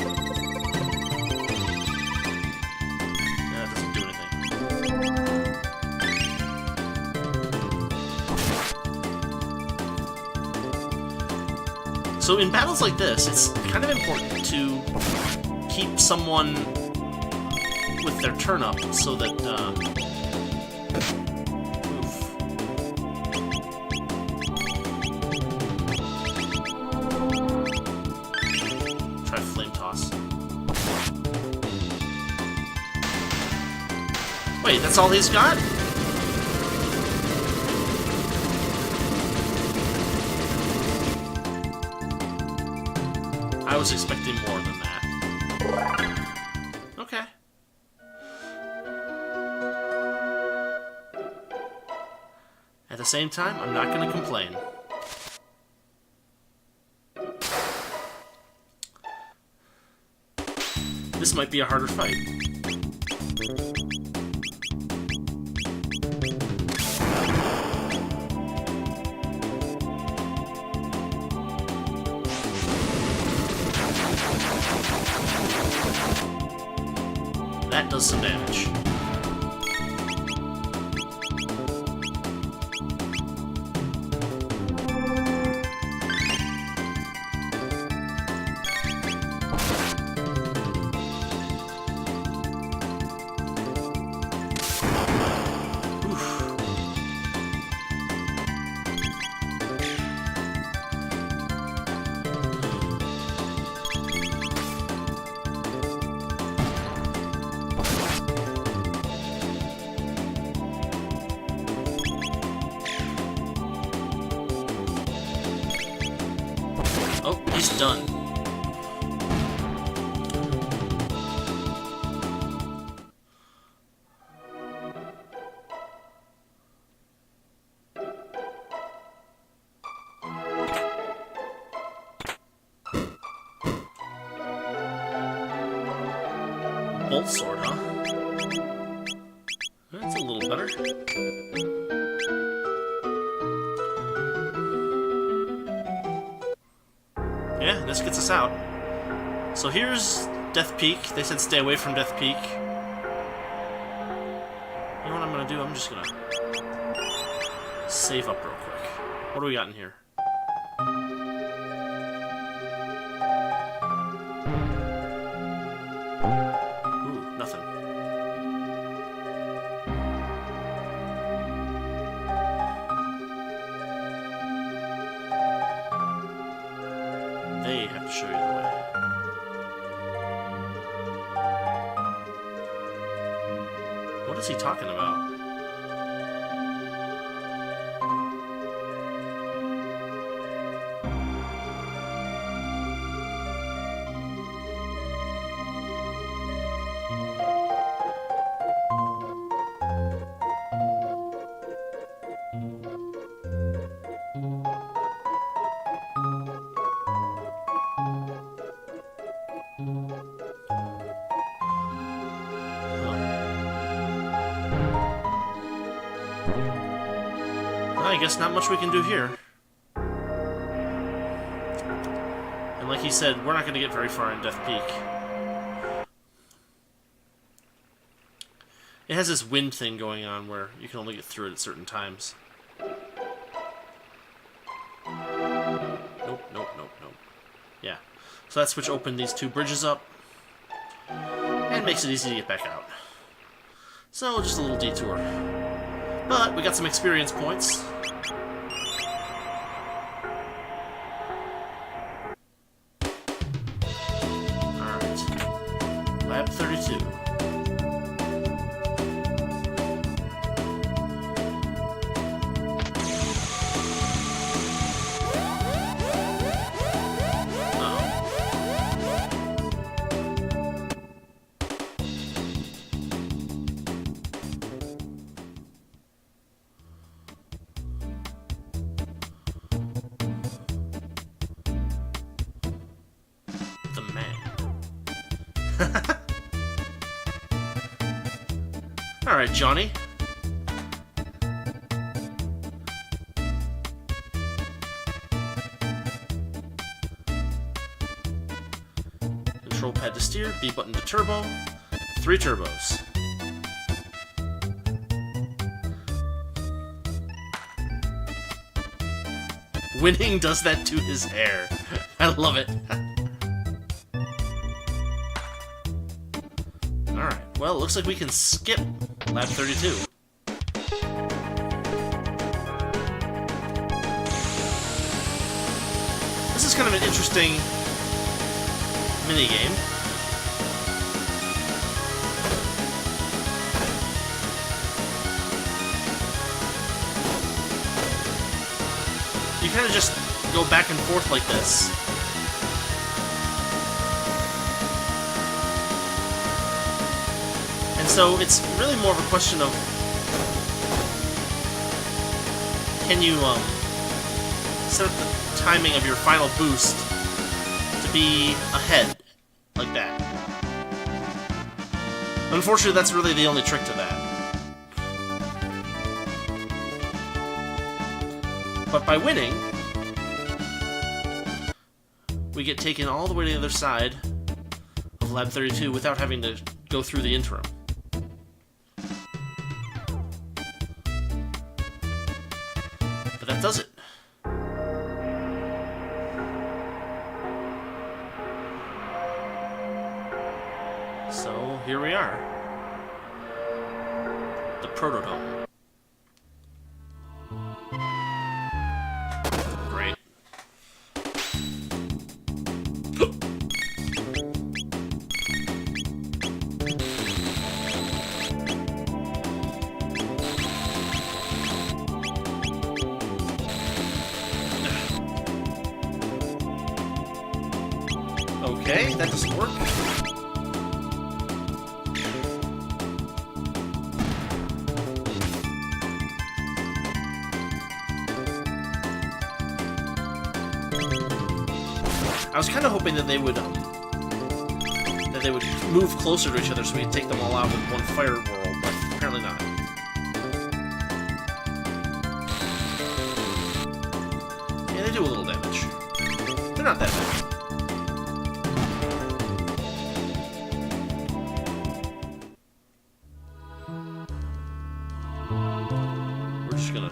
So in battles like this, it's kind of important to keep someone with their turn up so that, Try Flame Toss. Wait, that's all he's got? I was expecting more than that. Okay. At the same time, I'm not going to complain. This might be a harder fight. That does some damage. Oh, he's done. Bolt sword, huh? That's a little better. Yeah, this gets us out. So here's Death Peak. They said stay away from Death Peak. You know what I'm gonna do? I'm just gonna save up real quick. What do we got in here? Ooh, nothing. What is he talking about? I guess not much we can do here. And like he said, we're not going to get very far in Death Peak. It has this wind thing going on where you can only get through it at certain times. Nope, nope, nope, nope. Yeah. So that's which opened these two bridges up. And makes it easy to get back out. So, just a little detour. But we got some experience points. Alright. Lab 32. Alright, Johnny. Control pad to steer, B button to turbo. 3 turbos. Winning does that to his hair. I love it. Alright, well, it looks like we can skip Lab 32. This is kind of an interesting minigame. You kind of just go back and forth like this. And so it's really more of a question of, can you set the timing of your final boost to be ahead, like that. Unfortunately, that's really the only trick to that. But by winning, we get taken all the way to the other side of Lab 32 without having to go through the interim. But that does it. So, here we are. The Protodome. Great. Okay, that doesn't work. I was kind of hoping that they would move closer to each other so we could take them all out with one fire roll, but apparently not. Yeah, they do a little damage. They're not that bad. We're just gonna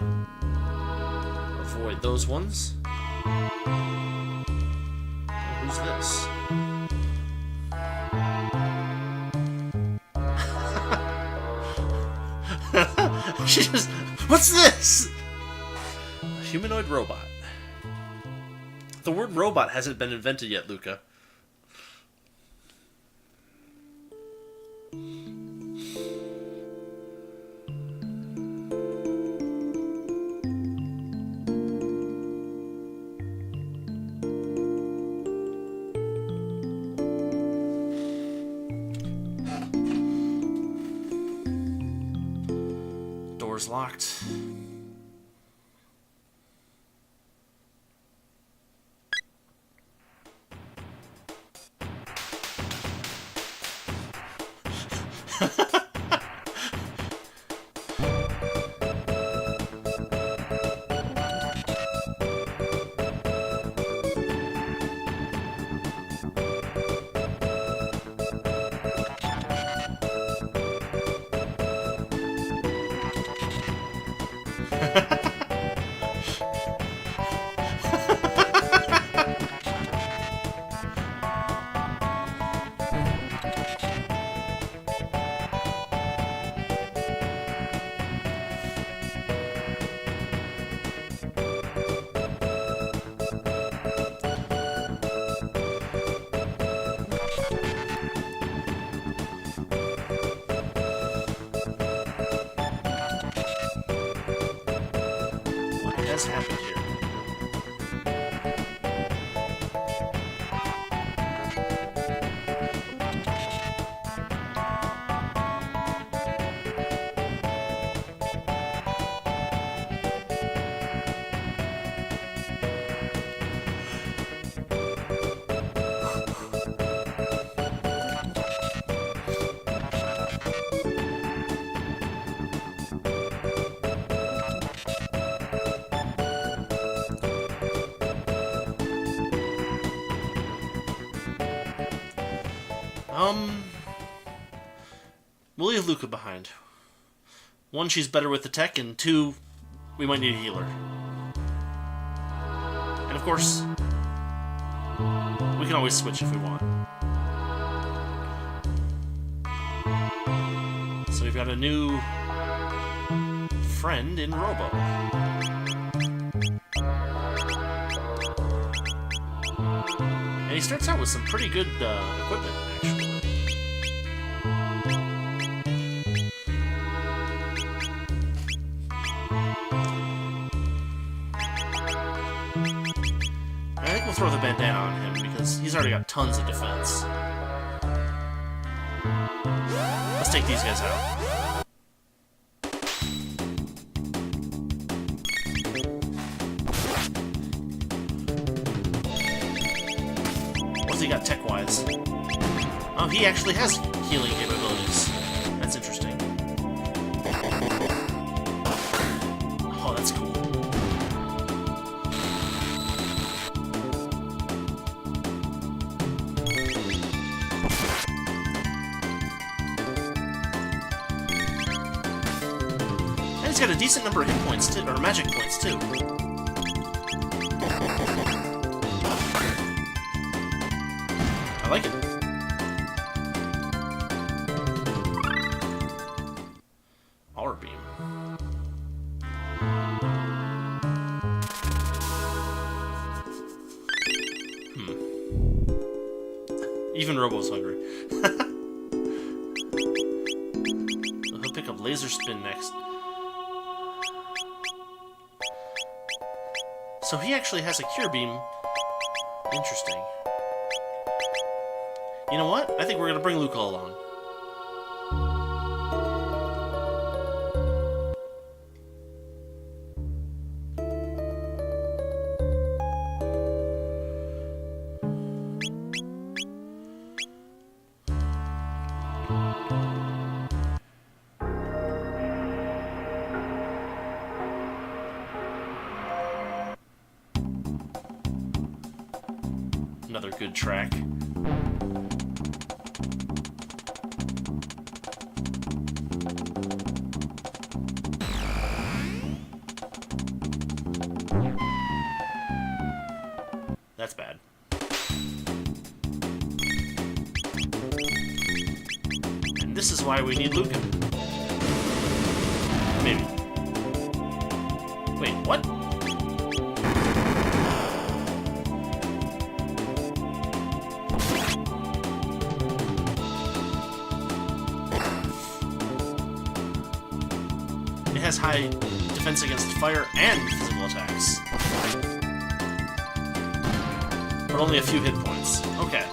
avoid those ones. Who's this? She just... What's this? A humanoid robot. The word robot hasn't been invented yet, Luca. Door's locked. Has happened here? We'll leave Luca behind. One, she's better with the tech, and two, we might need a healer. And of course, we can always switch if we want. So we've got a new friend in Robo. And he starts out with some pretty good equipment, actually. I think we'll throw the bandana on him because he's already got tons of defense. Let's take these guys out. What's he got tech-wise? Oh, he actually has healing capabilities. That's interesting. Oh, that's cool. And he's got a decent number of hit points, too, or magic points, too. I like it. Aura beam. Even Robo's hungry. So he'll pick up laser spin next. So he actually has a cure beam. Interesting. You know what? I think we're gonna bring Luca along. Another good track. That's bad. And this is why we need Luca. Maybe. Wait, what? It has high defense against fire and physical attacks. But only a few hit points. Okay.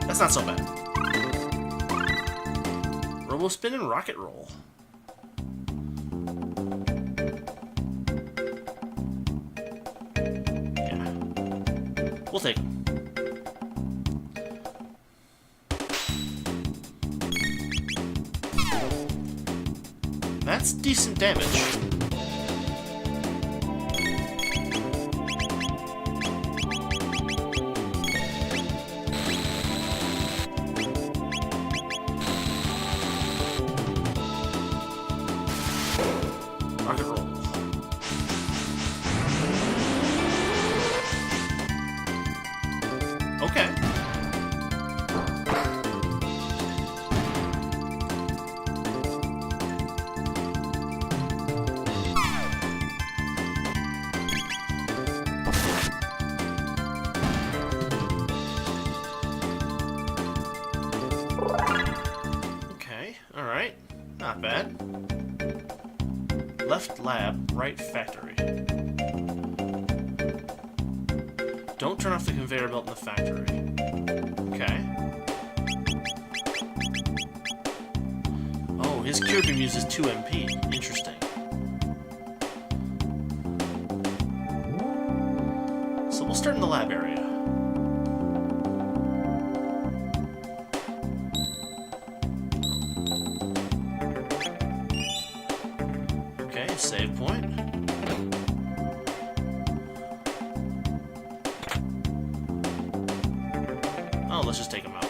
That's not so bad. Robo Spin and Rocket Roll. We'll take them. That's decent damage. Rocket roll. Okay. Okay, alright. Not bad. Left lab, right factory. Don't turn off the conveyor belt in the factory. Okay. Oh, his cure beam uses 2 MP. Interesting. So we'll start in the lab area. Okay, save point. Oh, let's just take him out.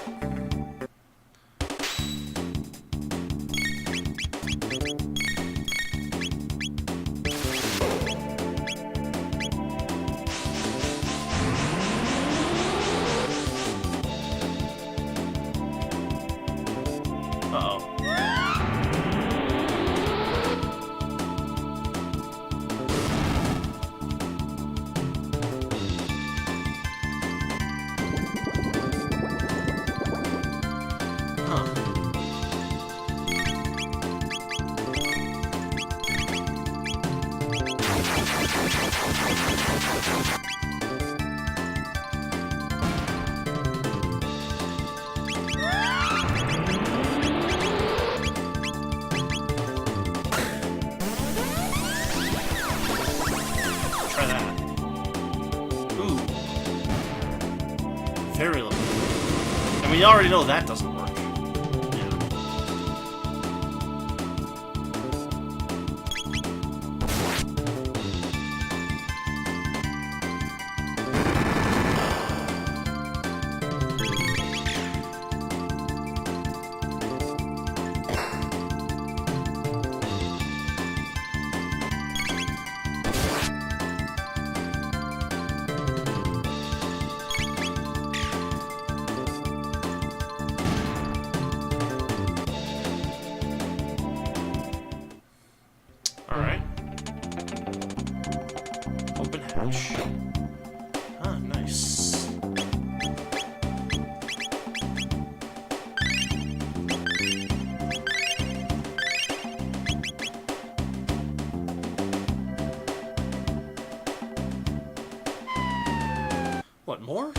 Uh-oh. Try that. Ooh. Very low. And we already know that doesn't work. Yeah. Alright. Open hatch. Ah, nice. What, more?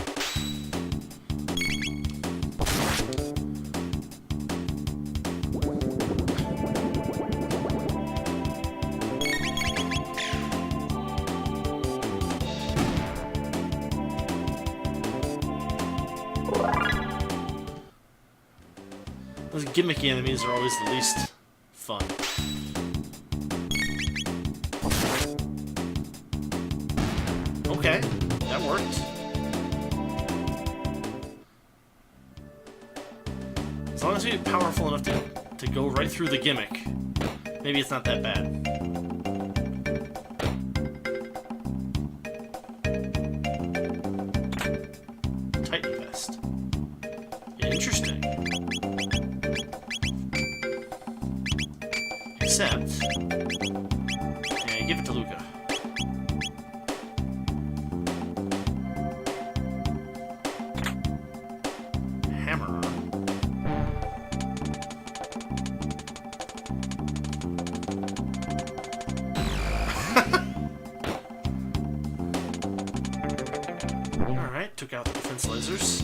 Those gimmicky enemies are always the least fun. Okay, that worked. As long as we're powerful enough to go right through the gimmick, maybe it's not that bad. Titan vest. Interesting. Except, yeah, give it to Luca. Hammer. Alright, took out the defense lasers.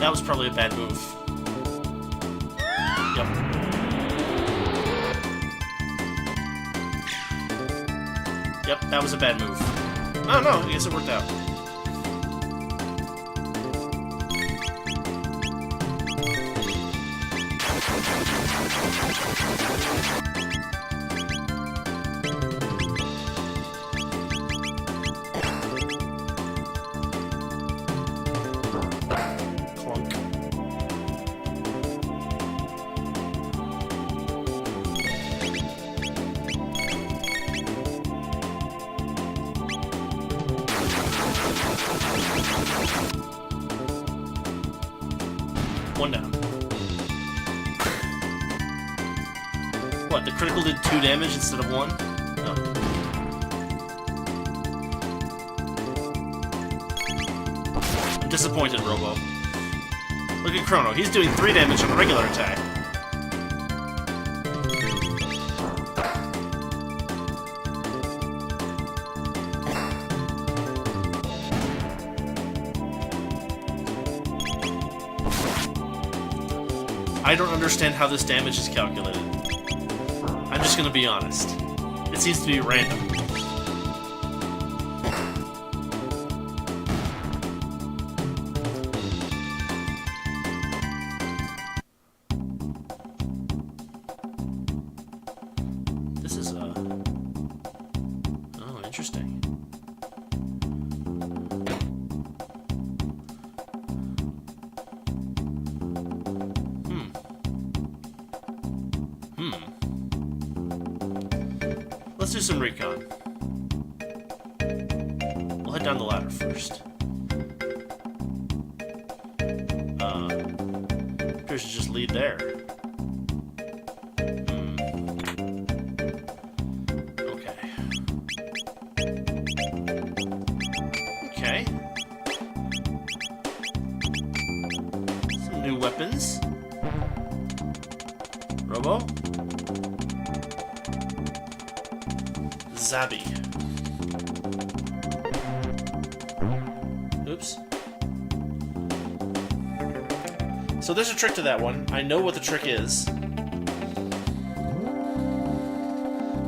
That was probably a bad move. Yep. Yep, that was a bad move. Oh no, I guess it worked out. Clunk. One down. What, the critical did 2 damage instead of 1? No. I'm disappointed, Robo. Look at Chrono, he's doing 3 damage on a regular attack. I don't understand how this damage is calculated. I'm just gonna be honest. It seems to be random. This is, oh, interesting. Let's do some recon. We'll head down the ladder first. Appears to just lead there. Okay. Okay. Some new weapons. Robo. Zabby. Oops. So there's a trick to that one. I know what the trick is.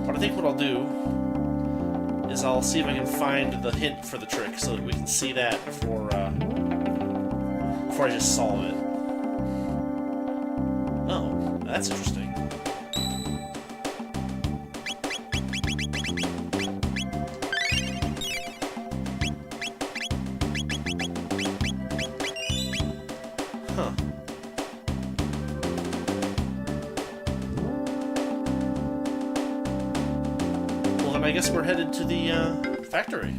But I think what I'll do is I'll see if I can find the hint for the trick so that we can see that before I just solve it. Oh, that's interesting. Huh. Well, then I guess we're headed to the factory.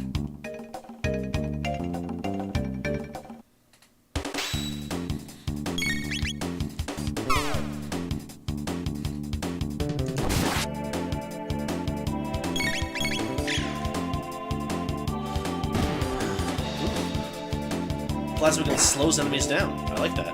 Plasma gun slows enemies down. I like that.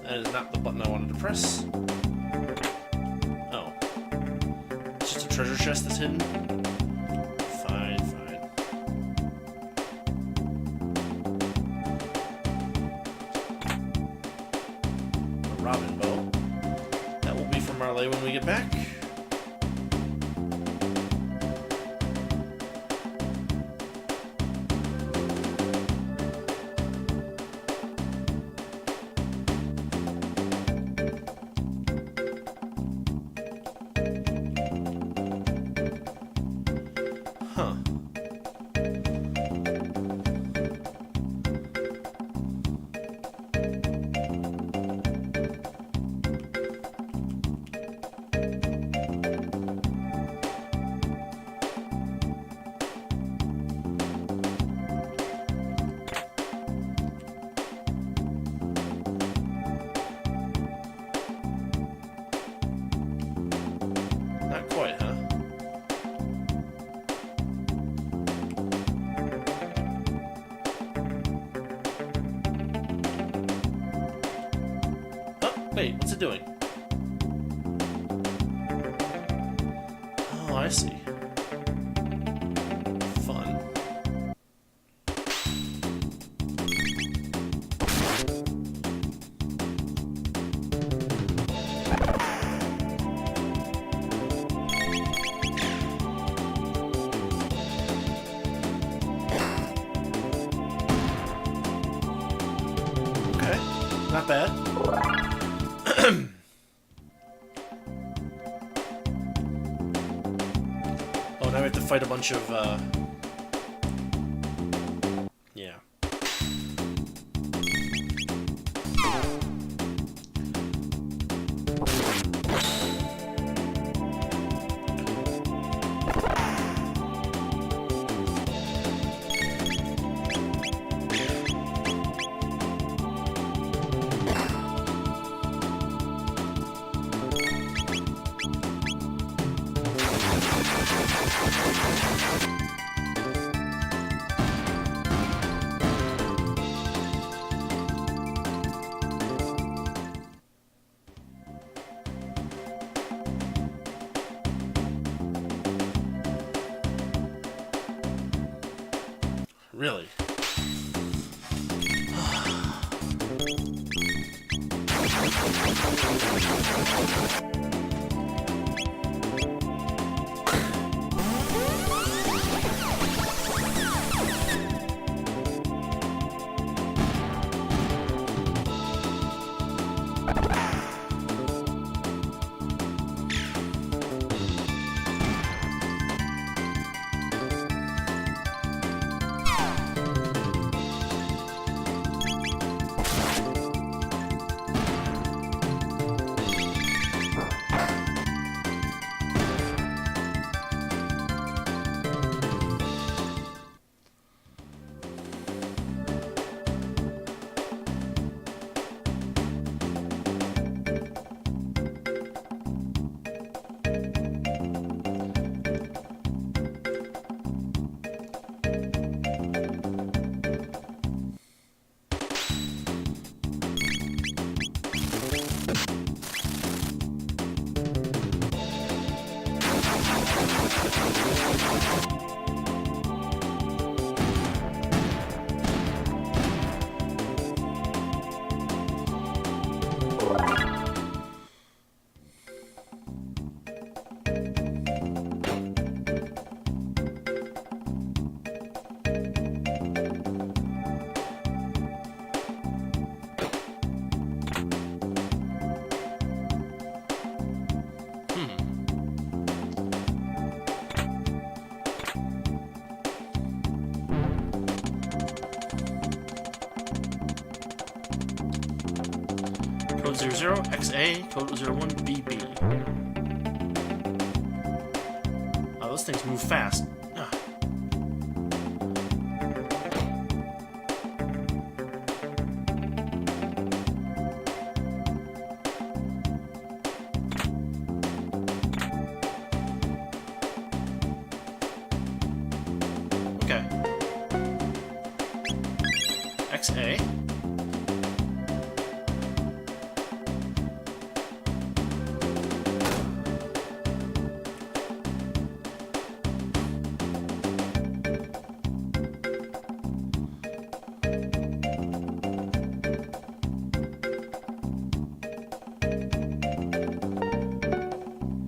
That is not the button I wanted to press. Oh. It's just a treasure chest that's hidden? Fine, fine. A robin bow. That will be for Marle when we get back. Wait, what's it doing? Oh, I see. Fun. Okay, not bad. Oh, now we have to fight a bunch of, yeah. Really? Code 00, XA, code 01, BB. Oh, those things move fast. Ah. Okay. XA.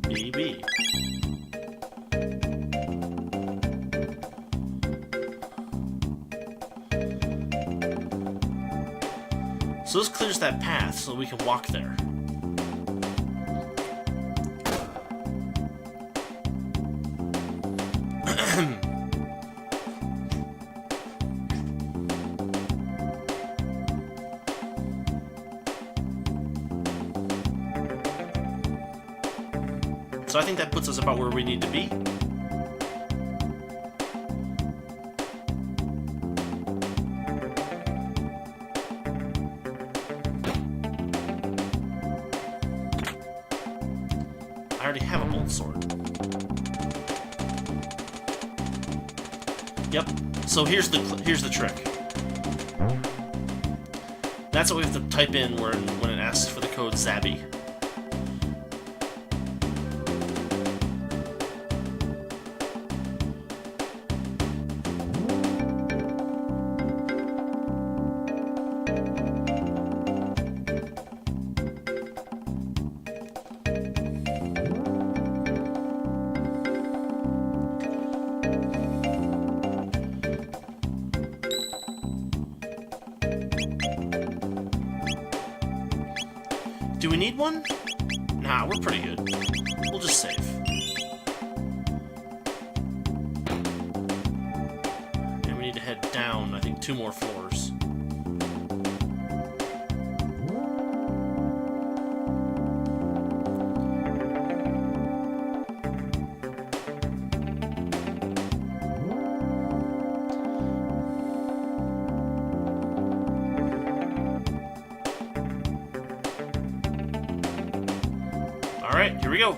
BB. So this clears that path so we can walk there. So I think that puts us about where we need to be. I already have a bolt sword. Yep. So here's the trick. That's what we have to type in when it asks for the code Zabby. Do we need one? Nah, we're pretty good. We'll just save. And we need to head down, I think, 2 more floors. Alright, here we go.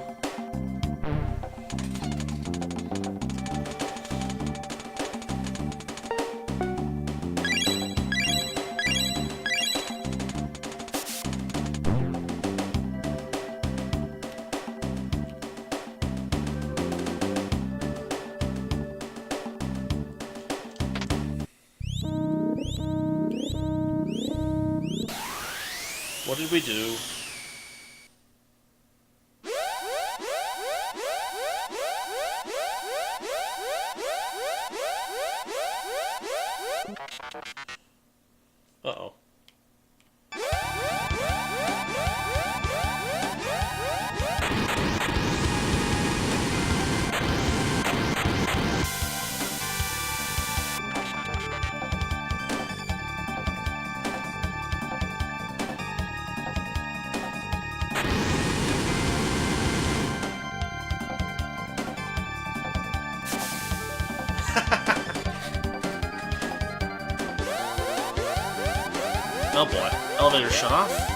What did we do? Uh-oh. Oh boy. Elevator shut off.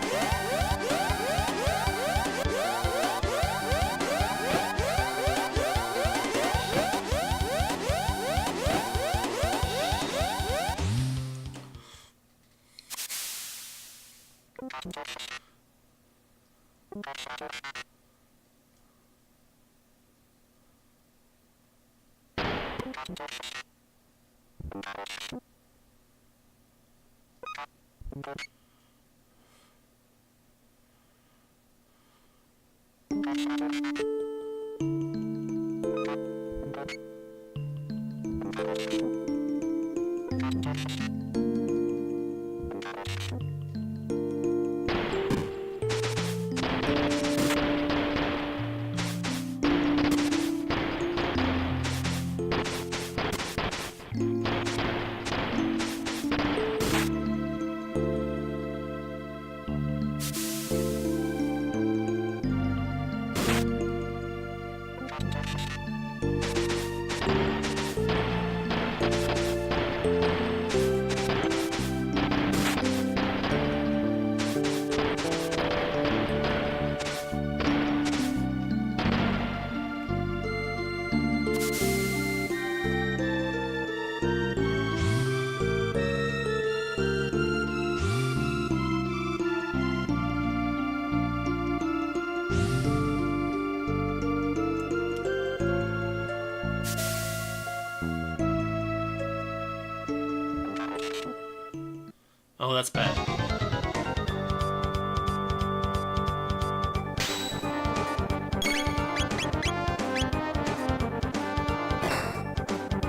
Oh, that's bad.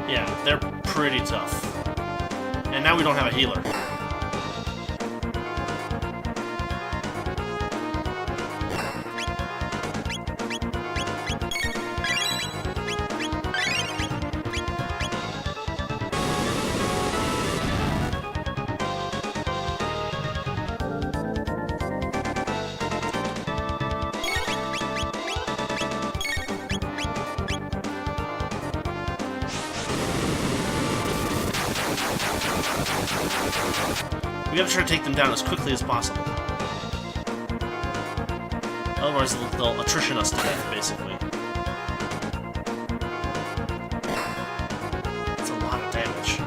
Yeah, they're pretty tough. And now we don't have a healer. We gotta try to take them down as quickly as possible. Otherwise, they'll attrition us to death, basically. That's a lot of damage.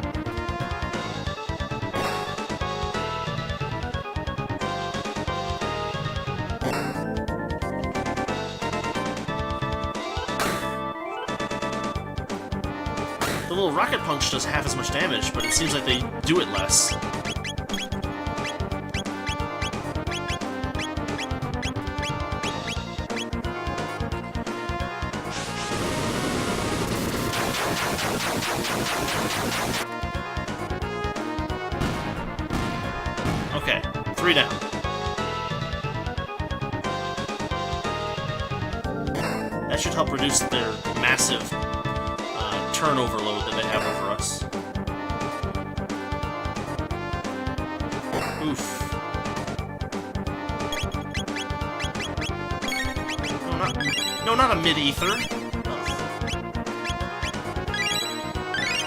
little rocket punch does half as much damage, but it seems like they do it less. Okay, 3 down. That should help reduce their massive turn overload that they have over us. Oof. No, not a mid-ether. Ugh.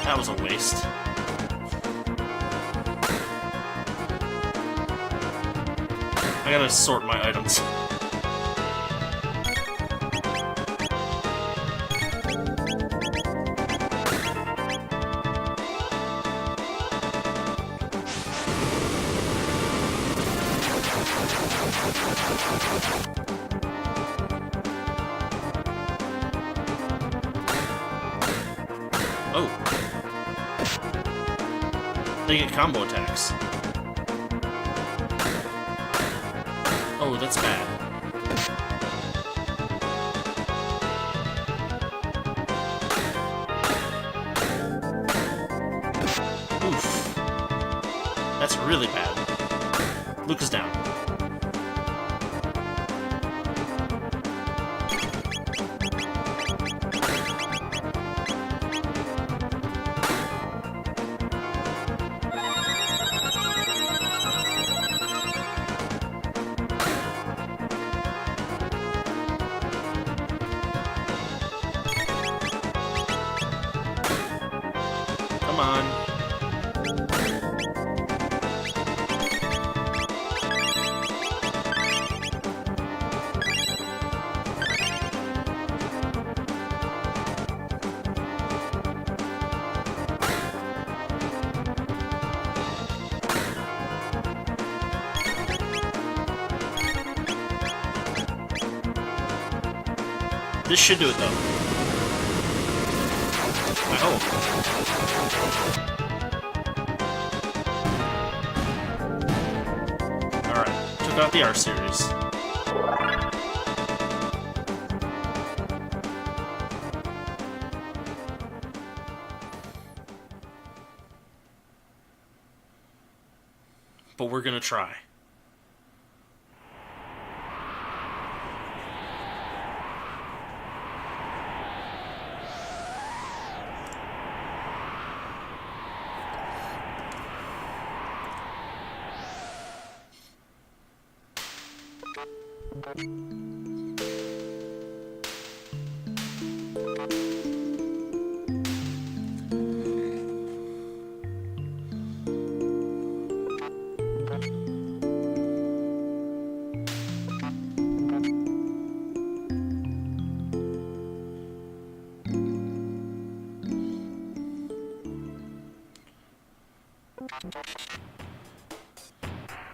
That was a waste. I gotta sort my items. Oh. They get combo attacks. Oh, that's bad. Oof. That's really bad. Luke is down. Come on. This should do it, though. I hope. Alright, took out the R series. But we're gonna try.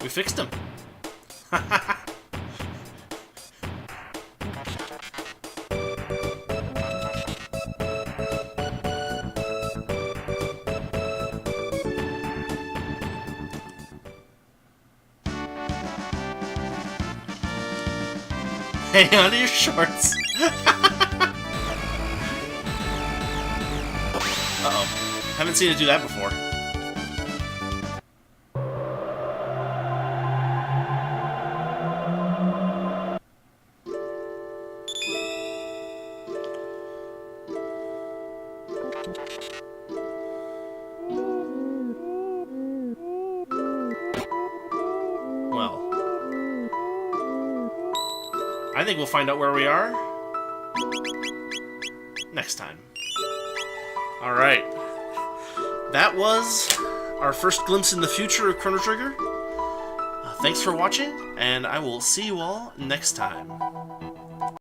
We fixed him. Hang on to your shorts. Uh-oh. Haven't seen it do that before. Well, I think we'll find out where we are next time. Alright. That was our first glimpse in the future of Chrono Trigger. Thanks for watching, and I will see you all next time.